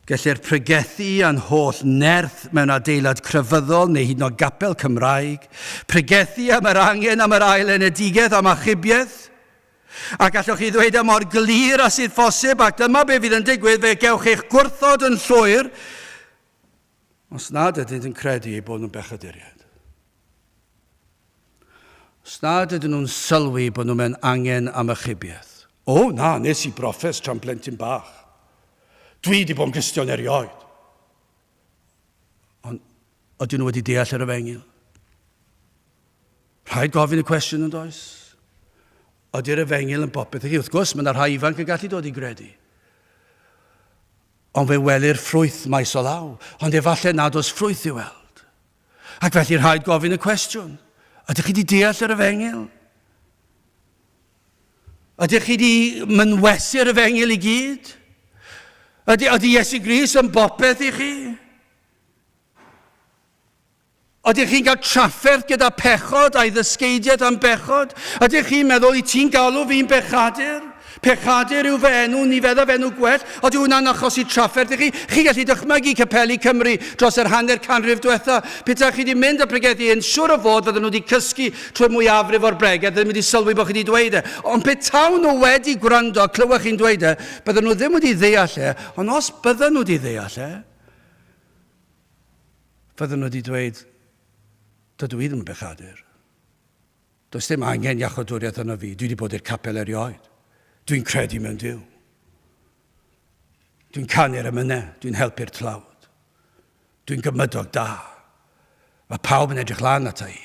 Gellir pregethu a'n holl nerth mewn adeilad crefyddol neu hyd yn oed gapel Cymraeg. Pregethu am yr angen am yr ail enedigedd am achubiaeth. A gallwch chi ddweud am mor glir a sydd ffosib, ac dyma be fydd yn digwydd, fe gewch eich gwrthod yn llwyr, os nad ydyn nhw'n credu eu bod nhw'n bechaduriaid. Os nad ydyn nhw'n sylwi bod nhw'n mewn angen am achubiaeth. O, na, nes i broffes tra'n blentyn bach. Dwi wedi bod yn Gristion erioed. Ond ydyn nhw wedi deall yr efengil? Rhaid gofyn y cwestiwn yn does? Ydy'r efengil yn bopeth i chi? Wrth gwrs, mae yna rhai ifanc yn gallu dod i gredu. Ond fe welir ffrwyth maes o law. Ond efallai nad oes ffrwyth i weld. Ac felly rhaid gofyn y cwestiwn. Ydych chi wedi deall yr efengil? Ydych chi wedi mynwesu'r efengil i gyd? Ydy Iesu Grist yn bopeth i chi? Ydych chi'n cael trafferth gyda pechod a'i ddysgeidiad am bechod? Ydych chi'n meddwl i ti'n galw fi'n bechadur? Pechadur yw fy enw, ni feddaf enw gwell. Ydy hwnna'n achosi trafferth i chi? Chi gallu dychmygu Capeli Cymru dros yr hanner canrif diwetha. Petai chi wedi mynd â pregethu yn siŵr o fod fydden nhw wedi cysgu trwy'r mwyafrif o'r bregeth, ddim wedi sylwi bod chi wedi dweud e. Ond petawn nhw wedi gwrando, clywech chi'n dweud e, bydden nhw ddim wedi ddeall e, ond os bydden nhw wedi ddeall e, bydden nhw wedi dweud, dydw i ddim yn bechadur. Does dim angen iachawdwriaeth yno fi, dwi wedi bod i'r capel erioed. Dwi'n credu mewn Duw. Dwi'n canu'r emynau, dwi'n helpu'r tlawd. Dwi'n gymydog da. Mae pawb yn edrych lan ata i.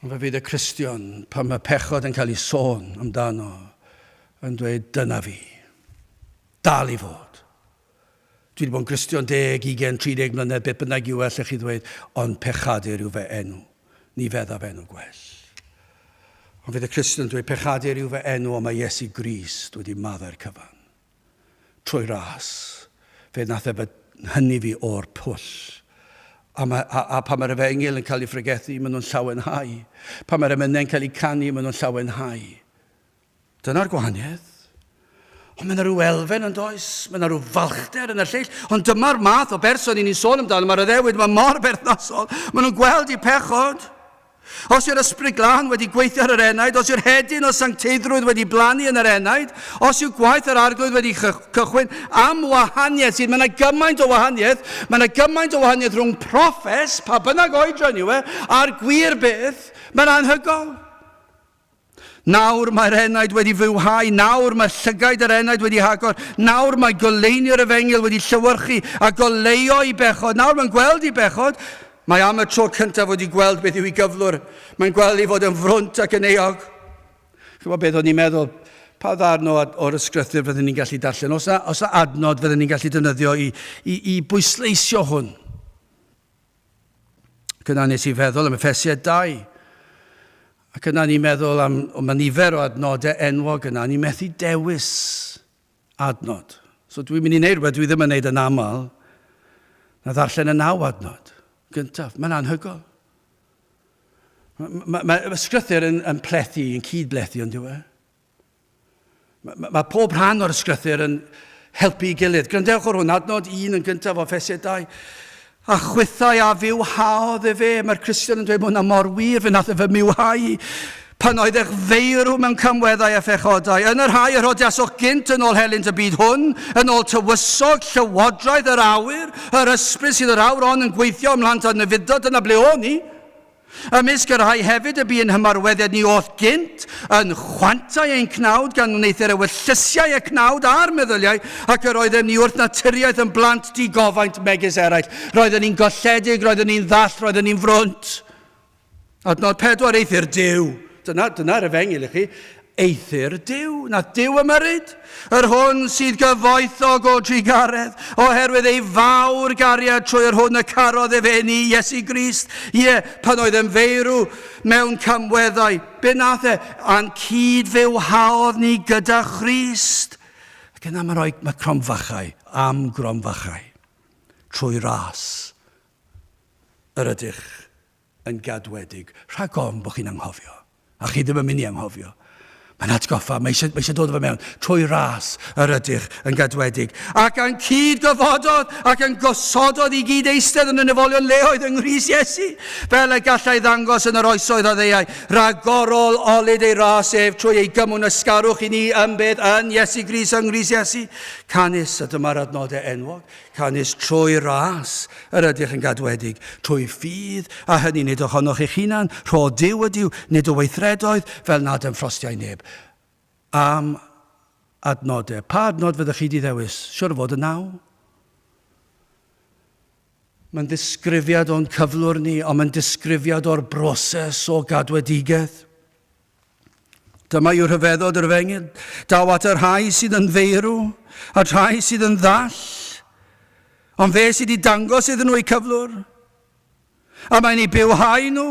Ond fe fydd y Cristion, pan mae pechod yn cael ei sôn amdano, yn dweud, dyna fi. Dal i fod. Dwi wedi bod yn Cristion 10, 20, 30 mlynedd, beth bynnag yw allech chi ddweud, ond pechadur yw fy enw, ni feddaf enw gwell. Ond fydd y Cristion dweud, pechadur yw fy enw, ond mae Iesu Grist wedi maddau'r cyfan. Trwy ras, fe nath e hynny fi o'r pwll. A pan mae'r efengil yn cael ei ffregethu, maen nhw'n llawenhau. Pan mae'r emynau'n cael ei canu, maen nhw'n llawenhau. Dyna'r gwahaniaeth. Ond mae yna rhyw elfen yn does, mae yna rhyw falchder yn y lleill. Ond dyma'r math o berson i ni'n sôn amdano, mae'r addewid, mae mor berthnasol. Maen nhw'n gweld eu pechod. Os yw'r ysbryd glân wedi gweithio ar yr enaid, os yw'r hedyn o sancteiddrwydd wedi blannu yn yr enaid, os yw gwaith yr arglwydd wedi cychwyn am wahaniaeth sydd, mae yna gymaint o wahaniaeth rhwng proffes, pa bynnag oedran yw e, a'r gwir beth, mae'n anhygol. Nawr mae'r enaid wedi fywhau, nawr mae llygaid yr enaid wedi hagor, nawr mae goleinio'r efengil wedi llywyrchu a goleio i bechod, nawr mae'n gweld i bechod. Mae am y tro cyntaf wedi gweld beth yw ei gyflwr. Mae'n gweld ei fod yn frwnt ac yn eog. Chymod beth o'n i'n meddwl, pa ddarn o'r ysgrythyr fyddwn ni'n gallu darllen? Os na adnod fyddwn ni'n gallu defnyddio i bwysleisio hwn? Yna nes i feddwl am Effesied 2. Ac yna ni'n meddwl am nifer o adnodau enwog yna. Ni'n methu dewis adnod. So dwi'n mynd i wneud rhywbeth dwi ddim yn wneud yn aml. Na ddarllen y 9 adnod. Gyntaf, mae'n anhygol. Mae ysgrythyr yn plethu, yn cydblethu, ond yw e? Mae pob rhan o'r ysgrythyr yn helpu i gilydd. Grandewch o'r hwn, adnod 1 yn gyntaf o Effesied 2. A chwythau a fywhaodd e fe. Mae'r Cristion yn dweud bod yna mor wir, fe nath e fe miwhau. Pan oedd eich feirw mewn cymweddau a phechodau, yn yr rhai yr hodiaswch gynt yn ôl helynt y byd hwn, yn ôl tywysog llywodraeth yr awyr, yr ysbryd sydd yr awr on yn gweithio ymlant ar nefydod yna ble o'n ni. Ymysg yr rhai hefyd y bu yn hymarweddiad ni oedd gynt, yn chwantau ein cnawd gan wneithio'r ewylltysiau y cnawd a'r meddyliau, ac yr oeddem ni wrth naturiaeth yn blant digofaint megis eraill. Roedden ni'n golledig, roedden ni'n ddall, roedden ni'n frwnt. Adnod 4, eithir Duw. Dyna'r efengil i chi, eithir Duw, na Duw ymyrryd, yr hwn sydd gyfoethog o drigaredd, oherwydd ei fawr gariad trwy yr hwn y carodd e fe ni, Iesu Grist. Pan oedd yn feirw mewn cymweddau, be nath e? A'n cydfywhaodd ni gyda Christ. Ac yna mae cromfachau, am gromfachau, trwy ras, yr ydych yn gadwedig. Rhag ofn bod chi'n anghofio. A chi ddim yn mynd i anghofio. Mae'n atgoffa, mae eisiau dod o fe mewn trwy ras yr ydych yn gadwedig. Ac yn cyd-gyfodod ac yn gosodod i gyd eistedd yn y nefolion leoedd yng Nghrist Iesu. Fel y gallai ddangos yn yr oesoedd o ddeiau. Ragorol olyd ei ras ef trwy ei gymwn ysgarwch i ni ymbydd yn Iesu Grist yng Nghrist Iesu. Canis, a dyma'r adnodau enwog, canis trwy ras yr ydych yn gadwedig. Trwy ffydd, a hynny nid ohonoch eich hunan, rho Duw ydyw, nid o weithredoedd, fel nad yn ffrostiau neb. Am adnodau. Pa adnod fyddwch chi di ddewis? Siwr o fod y 9? Mae'n ddisgrifiad o'n cyflwr ni, ond mae'n disgrifiad o'r broses o gadwedigaeth. Dyma yw'r rhyfeddod yr efengyl. Daw at yr rhai sydd yn feirw, a rhai sydd yn ddall. Ond fe sydd wedi dangos iddyn nhw eu cyflwr. A mae'n ei bywhau nhw.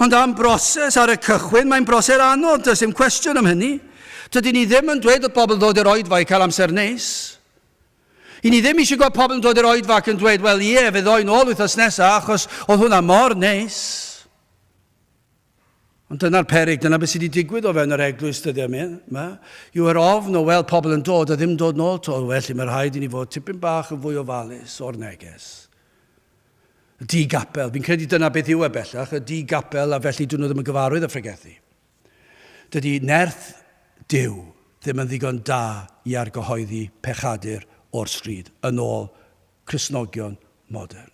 Ond am broses ar y cychwyn, mae'n broses anodd, does dim cwestiwn am hynny. Dydyn ni ddim yn dweud oedd pobl ddod i'r oedfa i cael amser neis. I ni ddim eisiau gweld pobl yn dod i'r oedfa ac yn dweud, wel ie, fe ddoi nôl wythnos nesaf, achos oedd hwnna mor neis. Ond dyna'r peryg, dyna beth sydd wedi digwydd o fewn yr eglwys dyddiau yma. Yw yr ofn o weld pobl yn dod a ddim dod nôl to, felly mae'r rhaid i ni fod tipyn bach yn fwy ofalus o'r neges. Y di-gapel, fi'n credu dyna beth yw e bellach, y di-gapel, a felly dyn nhw ddim yn gyfarwydd y ffregethu. Dydy nerth Duw ddim yn ddigon da i argyhoeddi pechadur o'r stryd yn ôl Cristnogion modern.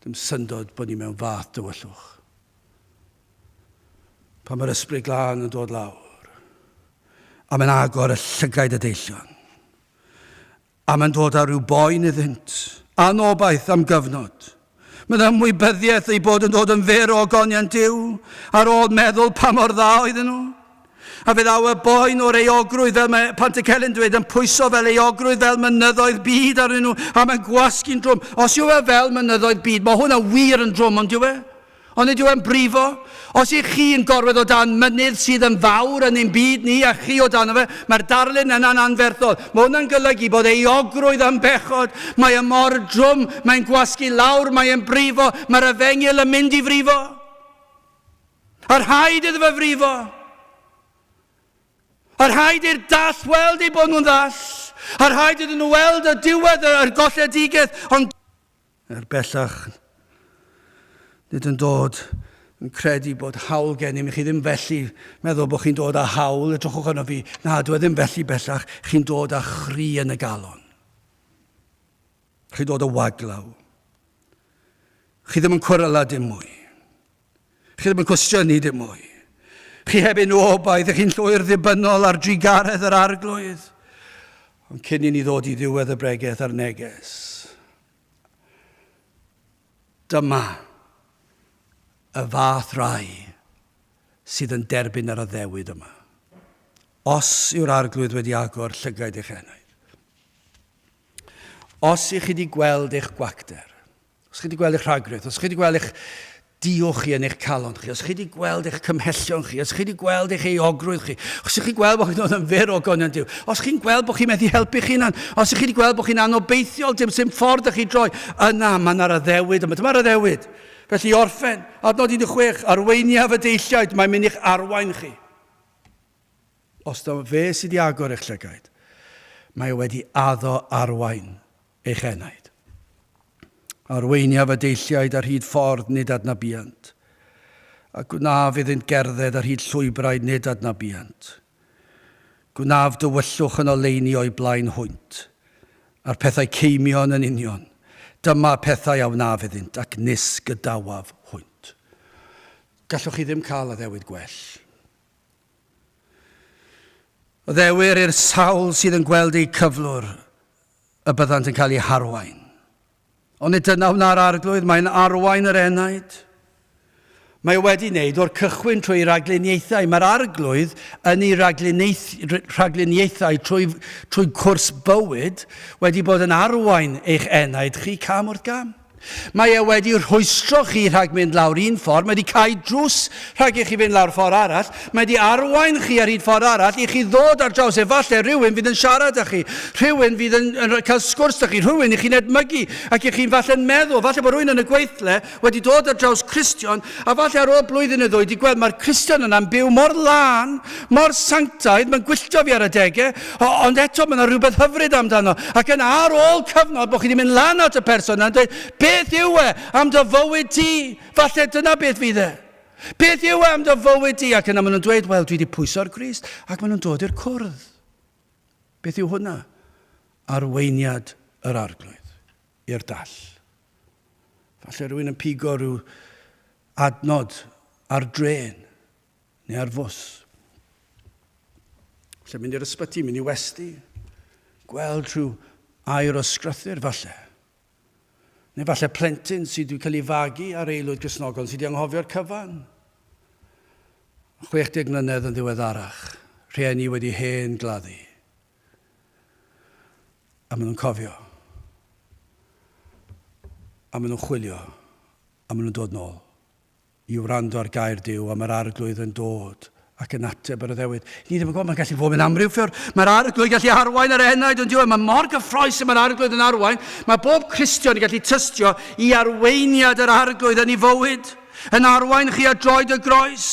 Dim syndod bod ni mewn fath dywyllwch. Pan mae'r ysbryd glân yn dod lawr, a mae'n agor y llygaid y deillion, a mae'n dod ar ryw boen iddynt, anobaith am gyfnod. Mae'n ymwybyddiaeth ei bod yn dod yn fer o ogonion Duw ar ôl meddwl pa mor dda oedden nhw. A fe ddaw y boen o'r eogrwydd fel mae Pantycelyn dweud yn pwyso fel eogrwydd fel mynyddoedd byd arnyn nhw a mae'n gwasgu'n drwm. Os yw e fel mynyddoedd byd, mae hwnna wir yn drwm, ond yw e? Ond yw e'n brifo? Os ych chi yn gorwedd o dan mynydd sydd yn fawr yn ein byd ni a chi o dan fe, mae'r darlun yna'n anferthol. Mae hwnna'n golygu bod eogrwydd yn bechod, mae y mor drwm, mae'n gwasgu lawr, mae'n brifo, mae'r efengyl yn mynd i frifo. A'r rhaid iddo fe frifo. A'r rhaid i'r dall weld ei bod nhw'n ddall. A'r rhaid iddyn nhw weld y diwedd yr golledigaeth. Ond er bellach, nid yn dod yn credu bod hawl gennym i chi ddim felly meddwl bod chi'n dod â hawl, edrychwch arno fi, na, dwi ddim felly bellach, chi'n dod â chri yn y galon. Chi'n dod â waglaw. Chi ddim yn cwrela dim mwy. Chi ddim yn cwestiynu dim mwy. Chi hebyn obaith, chi'n llwyr ddibynnol ar drigaredd yr arglwydd. Ond cyn i ni ddod i ddiwedd y bregaeth a'r neges. Dyma y fath rai sydd yn derbyn ar y ddewyd yma. Os yw'r arglwydd wedi agor llygaid eich enaid. Os ych chi wedi gweld eich gwacder, os chi wedi gweld eich rhagrydd, os chi wedi gweld eich diwch chi yn eich calon chi, os chi wedi gweld eich cymhellion chi, os chi wedi gweld eich eogrwydd chi, os chi wedi gweld bod chi'n dod yn fyr o gonion Duw, os chi'n gweld bod chi'n medru helpu chi'n hunan, os chi wedi gweld bod chi'n anobeithiol, dim sy'n ffordd ych chi droi, yna mae'n ar y ddewyd yma. Dyma'r y ddewyd. Felly orffen, adnod 16, arweiniaf y deilliaid, mae'n mynd i'ch arwain chi. Os dyma fe sydd wedi agor eich llygaid, mae wedi addo arwain eich enaid. Arweiniaf y deilliaid ar hyd ffordd nid adnabiant, a gwnaf iddynt gerdded ar hyd llwybrau nid adnabiant. Gwnaf dywyllwch yn oleini o'i blaen hwynt, a'r pethau ceimion yn union. Dyma pethau a wnaf iddynt ac nis gydawaf hwynt. Gallwch chi ddim cael y ddewyd gwell. O ddewir i'r sawl sydd yn gweld ei cyflwr y byddant yn cael ei harwain. Ond nid dyna wna'r arglwydd, mae'n arwain yr enaid. Mae wedi wneud o'r cychwyn trwy ragluniaethau. Mae'r arglwydd yn ei ragluniaethau trwy cwrs bywyd wedi bod yn arwain eich enaid chi cam wrth gam. Mae e wedi rhwystro chi rhag mynd lawr un ffordd. Mae wedi cael drws rhag i chi fynd lawr ffordd arall. Mae wedi arwain chi ar un ffordd arall i chi ddod ar draws. Efallai rhywun fydd yn siarad â chi. Rhywun fydd yn cael sgwrs â chi. Rhywun i chi'n edmygu. Ac i chi'n falle'n meddwl. Falle bod rhywun yn y gweithle wedi dod ar draws Cristion. A falle ar ôl blwyddyn y ddwy wedi gweld mae'r Cristion yna'n byw mor lan, mor sanctaidd. Mae'n gwylltio fi ar y degau. Ond eto mae yna rhywbeth hyfryd amdano. Ac yna ar ôl cyfnod bod chi wedi mynd lan at y person yna'n dweud, beth yw e am dy fywyd ti? Falle dyna beth fydd e. Beth yw e am dy fywyd ti? Ac yna maen nhw'n dweud, wel, dwi wedi pwyso'r Crist. Ac maen nhw'n dod i'r cwrdd. Beth yw hwnna? Arweiniad yr arglwydd i'r dall. Falle rhywun yn pigo rhyw adnod ar dren neu ar fws. Falle mynd i'r ysbyty, mynd i westi. Gweld rhyw air o sgrythyr, falle. Neu falle plentyn sydd wedi cael ei fagu ar aelwyd Gristnogol sydd wedi anghofio'r cyfan. 60 mlynedd yn ddiweddarach, rhieni wedi hen gladdu. A maen nhw'n cofio. A maen nhw'n chwilio. A maen nhw'n dod nôl. I wrando ar gair Duw, a mae'r arglwydd yn dod ac yn ateb ar y ddewyd. Ni ddim yn gwybod, mae'n gallu fod yn amryw ffwrdd. Mae'r arglwydd gallu arwain ar enaid, ond mae mor gyffroes y mae'r arglwydd yn arwain. Mae bob Cristion yn gallu tystio i arweiniad yr arglwydd yn ei fywyd. Yn arwain chi ar droed y groes.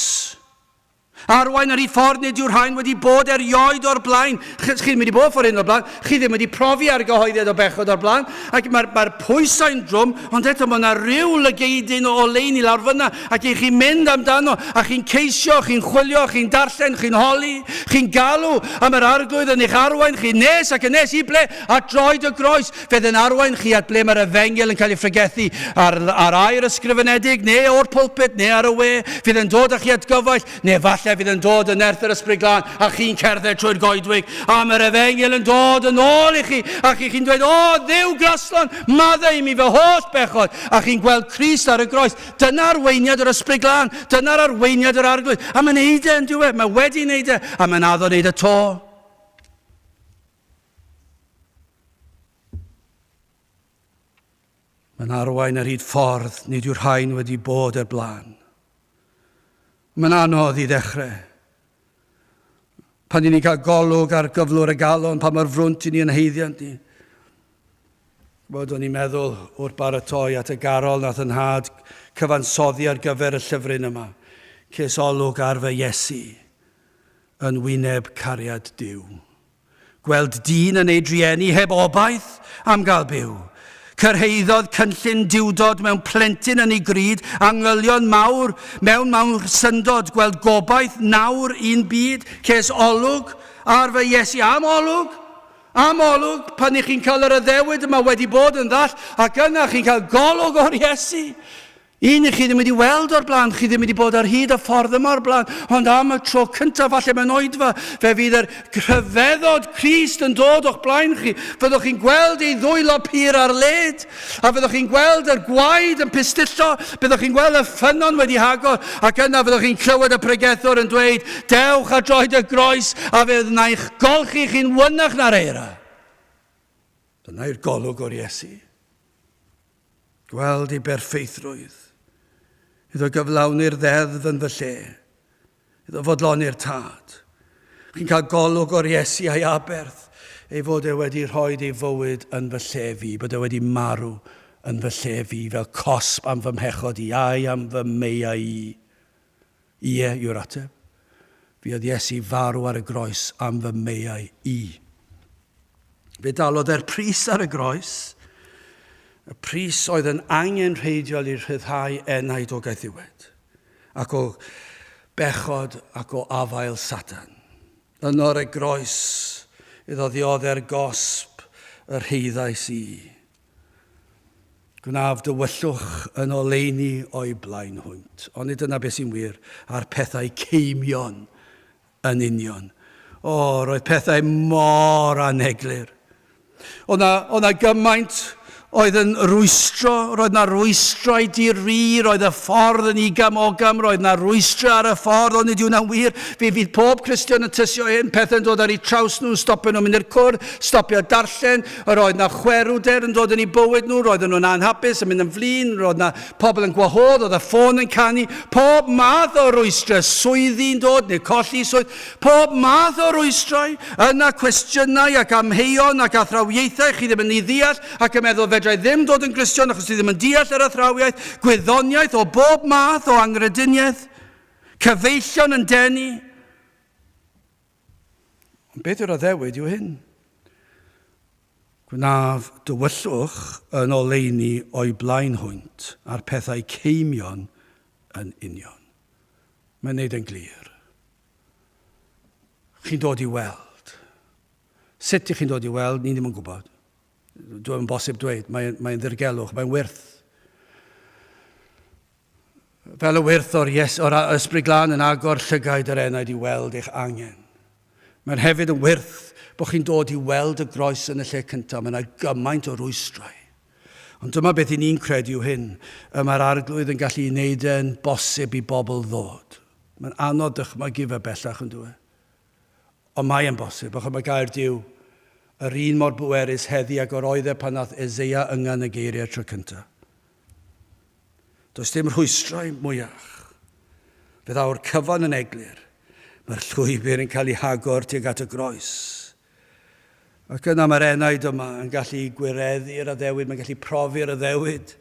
Arwain ar ei ffordd nid yw'r rhain wedi bod erioed o'r blaen. Chi ddim wedi bod ffordd un o'r blaen. Chi ddim wedi profi ar gyhoeddiad o bechod o'r blaen. Ac mae'r pwysau'n drwm, ond eto mae yna ryw lygeidyn o oleuni lawr fyna. Ac i chi'n mynd amdano, a chi'n ceisio, chi'n chwilio, chi'n darllen, chi'n holi, chi'n galw am yr arglwydd yn eich arwain chi nes ac yn nes i ble at droed y groes. Fydd yn arwain chi at ble mae'r efengyl yn cael ei ffregethu ar air ysgrifenedig, neu o'r pulpit, neu ar y we. Fydd yn dod â chi at gyfaill, neu falle fydd yn dod yn erth yr ysbryd glân a chi'n cerdded trwy'r goedwig a mae'r efengyl yn dod yn ôl i chi a chi'n dweud, o, Dduw Graslan, maddau mi fy holl bechod a chi'n gweld Crist ar y groes. Dyna'r arweiniad yr ysbryd glân, dyna'r arweiniad yr arglwydd. A mae'n neud e yn diwedd, mae wedi neud e a mae'n addo neud e to. Mae'n arwain ar hyd ffordd, nid yw'r rhain wedi bod ar blaen. Mae'n anodd i ddechrau. Pan ni'n cael golwg ar gyflwr y galon, pan mae'r frwnt i ni yn heiddiant ni. Bod o'n i'n meddwl wrth baratoi at y garol nath yn had cyfansoddi ar gyfer y llyfryn yma. Ces olwg ar fy Iesu yn wyneb cariad Duw. Gweld dyn yn ei drieni heb obaith am gael byw. Cyrheiddodd cynllun diwdod mewn plentyn yn ei gryd, angylion mawr mewn syndod, gweld gobaith nawr un byd, ces olwg ar fy Iesu. Am olwg, pan i chi'n cael yr addewid yma wedi bod yn ddall, ac yna chi'n cael golwg o'r Iesu. Un i chi ddim wedi weld o'r blaen, chi ddim wedi bod ar hyd y ffordd yma o'r blaen, ond am y tro cyntaf falle mewn oedfa, fe fydd yr rhyfeddod Crist yn dod o'ch blaen chi. Fyddwch chi'n gweld ei ddwylo pur ar led, a fyddwch chi'n gweld yr gwaed yn pistillo, byddwch chi'n gweld y ffynon wedi hagor, ac yna fyddwch chi'n clywed y pregethwr yn dweud, dewch a droed y groes, a fydd na i'ch golchi chi'n wynach na'r eira. Dyna yw'r golwg o'r Iesu. Gweld ei berffeithrwydd. Iddo gyflawni'r ddeddf yn fy lle. Iddo fodloni'r tad. Chi'n cael golwg o'r Iesu a'i aberth, ei fod e wedi rhoi ei fywyd yn fy lle fi, bod e wedi marw yn fy lle fi, fel cosb am fy mhechod i, ai am fy meiau i. Ie yw'r ateb. Fi oedd Iesu farw ar y groes am fy meiau i. Fe dalodd e'r pris ar y groes, y pris oedd yn angenrheidiol i'r rhyddhau enaid o gaethiwed, ac o bechod ac o afael Satan. Yn o'r y groes, iddo ddioddau'r gosb yr heiddais i. Gnaf dywyllwch yn oleuni o'i blaen hwynt. Ond dyna beth sy'n wir ar pethau ceimion yn union. O, roedd pethau mor aneglur. O'na gymaint oedd yn rwystro, roedd na rwystrau di-ri, roedd y ffordd yn igam-ogam, roedd na rwystro ar y ffordd, ond nid yw na'n wir. Fydd pob Cristion yn tysio hyn, pethau'n dod ar eu traws nhw, stopio nhw mynd i'r cwrdd, stopio darllen, roedd na chwerwder yn dod yn eu bywyd nhw, roedd nhw'n anhapus yn mynd yn flin, roedd na pobl yn gwahodd, oedd y ffôn yn canu, pob math o rwystro, swyddi'n dod, neu colli swydd, pob math o rwystrau, yna cwestiynau ac amheuon ac athrawiaethau chi ddim yn ei ddeall ac yn meddwl fedrai ddim dod yn Gristion achos ti ddim yn deall yr athrawiaeth, gwyddoniaeth o bob math o angrediniaeth, cyfeillion yn denu. Ond beth yw'r addewid yw hyn? Gwnaf dywyllwch yn oleuni o'i blaen hwynt a'r pethau ceimion yn union. Mae'n neud yn glir. Chi'n dod i weld. Sut ych chi'n dod i weld, ni ddim yn gwybod. Dwi'n bosib dweud, mae'n ddirgelwch, mae'n wyrth. Fel y wyrth o'r ysbryd glân yn agor llygaid yr enaid i weld eich angen. Mae'n hefyd yn wyrth bod chi'n dod i weld y groes yn y lle cyntaf. Mae'n gymaint o rwystrau. Ond dyma beth i ni'n credu yw hyn. Mae'r arglwydd yn gallu wneud e'n bosib i bobl ddod. Mae'n anodd dychmygu fe bellach yn dweud. Ond mae'n bosib, achos mae Gaerdyw yr un mor bwerus heddi ac o'r oedd pan nath Eseia yngan y geiriau tro cyntaf. Does dim rhwystrau mwyach. Bydd awr cyfan yn eglur. Mae'r llwybr yn cael ei hagor tuag at y groes. Ac yna mae'r enaid yma yn gallu gwireddu'r addewid, mae'n gallu profi'r addewid.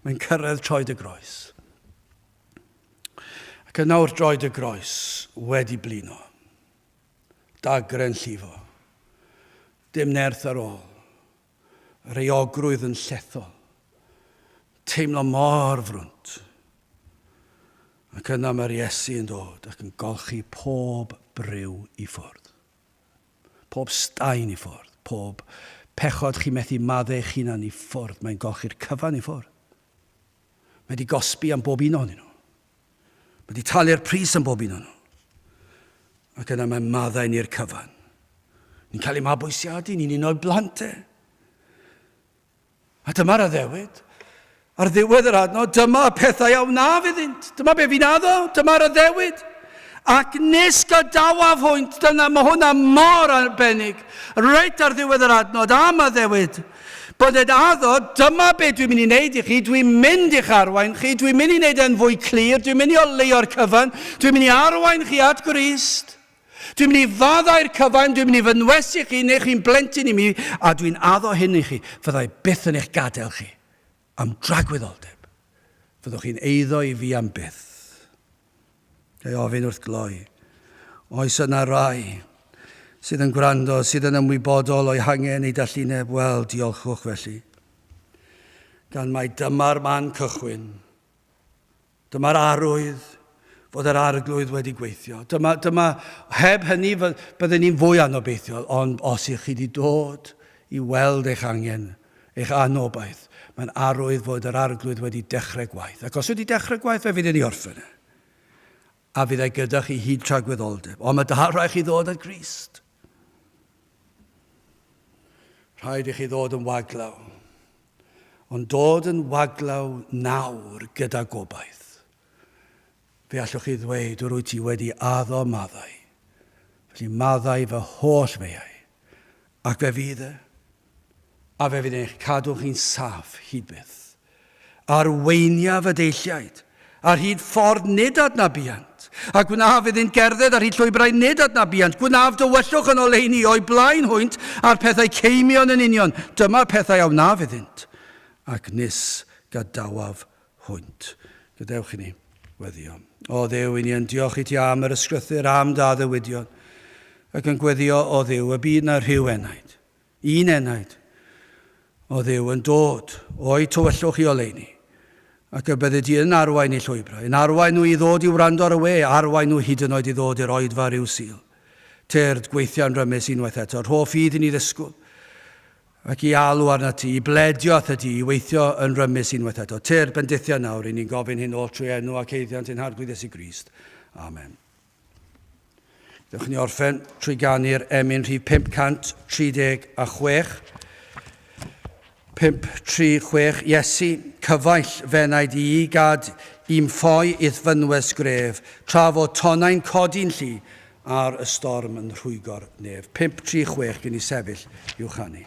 Mae'n cyrraedd troed y groes. Ac yna wrth droed y groes wedi blino. Dagren llifo. Dim nerth ar ôl. Reiogrwydd yn llethol. Teimlo mor frwnt. Ac yna mae'r Iesu yn dod ac yn golchi pob bryw i ffwrdd. Pob staen i ffwrdd. Pob pechod chi methu maddau eich hunan i ffwrdd. Mae'n golchi'r cyfan i ffwrdd. Mae wedi gosbi am bob un o'n nhw. Mae wedi talu'r pris am bob un o'n nhw. Ac yna mae'n maddau ni'r cyfan. Ni'n cael ei mabwysiadu, ni'n un o'i blante. A dyma'r addewid. Ar ddiwedd yr adnod, dyma pethau a wnaf iddynt. Dyma be fi'n addo, dyma'r addewid. Ac nes gadawaf hwynt, dyna mae hwnna mor arbennig. Reit ar ddiwedd yr adnod, am addewid. Bod e'n addo, dyma be dwi'n mynd i wneud i chi, dwi'n mynd i'ch arwain chi, dwi'n mynd i wneud e'n fwy clir, dwi'n mynd i oleo'r cyfan, dwi'n mynd i arwain chi at Grist. Dwi'n mynd i faddau'r cyfan, dwi'n mynd i fynwesu chi, neu chi'n blentyn i mi, a dwi'n addo hyn i chi, fyddai byth yn eich gadael chi, am dragwyddoldeb. Fyddwch chi'n eiddo i fi am byth. Gai ofyn wrth gloi, oes yna rai sydd yn gwrando, sydd yn ymwybodol o'i hangen ei dallineb, wel, diolchwch felly. Gan mai dyma'r man cychwyn, dyma'r arwydd, fod yr arglwydd wedi gweithio. Dyma heb hynny byddwn ni'n fwy anobeithiol, ond os ych chi wedi dod i weld eich angen, eich anobaith, mae'n arwydd fod yr arglwydd wedi dechrau gwaith. Ac os wedi dechrau gwaith, fe fydd yn ei orffen. A fydd ei gyda chi hyd tragwyddoldeb. Ond mae da rhaid chi ddod at Grist. Rhaid i chi ddod yn waglaw. Ond dod yn waglaw nawr gyda gobaith. Fe allwch chi ddweud, wyt ti wedi addo maddau. Felly maddau fy holl feiau. Ac fe fydd e. A fe fydd eich cadw chi'n saff hyd byth. Arweinia fy deilliaid. Ar hyd ffordd nid adnabiant. A gwnaf fydd yn gerdded ar hyd llwybrau nid adnabiant. Gwnaf dywyllwch yn oleuni o'i blaen hwynt a'r pethau ceimion yn union. Dyma pethau a wnaf iddynt. Ac nis gadawaf hwynt. Gadewch i ni weddio. O Dduw, i ni yn diolch i ti am yr ysgrythyr, am da ddywydion, ac yn gweddio o Dduw, y byd na rhyw enaid, un enaid, o Dduw yn dod o'i tywyllwch i oleuni, ac y bydde di yn arwain i llwybrau, yn arwain nhw i ddod i wrando ar y we, arwain nhw hyd yn oed i ddod i'r oedfa ryw sil. Tyrd gweithiau'n rymus unwaith eto, rhoff fydd i ni ddysgwyl, ac i alw arna ti, i bledio at y ti, i weithio yn rymus unwaith eto. Tyrd bendithio nawr, i ni'n gofyn hyn oll trwy enw ac eiddiant yn harglwydd Iesu Grist. Amen. Dewch ni orffen trwy ganu'r emyn rhif 536. 536 Iesu, cyfaill fe wnaed I gad i'm ffoi idd fynwes gref, tra fod tonnau'n codi'n lli ar y storm yn rhwygo'r nef. 536 gen I sefyll i'w chanu.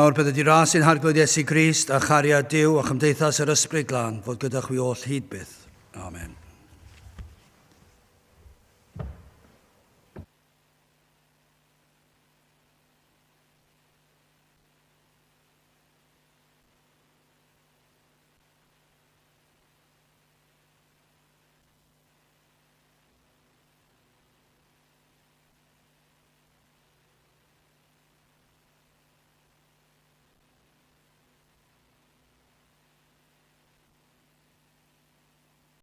Nawr bydd ydi ras i'n harglwyd Iesu Grist a chariad Duw a chymdeithas yr Ysbryd Glân fod gyda chwi oll hyd byth. Amen.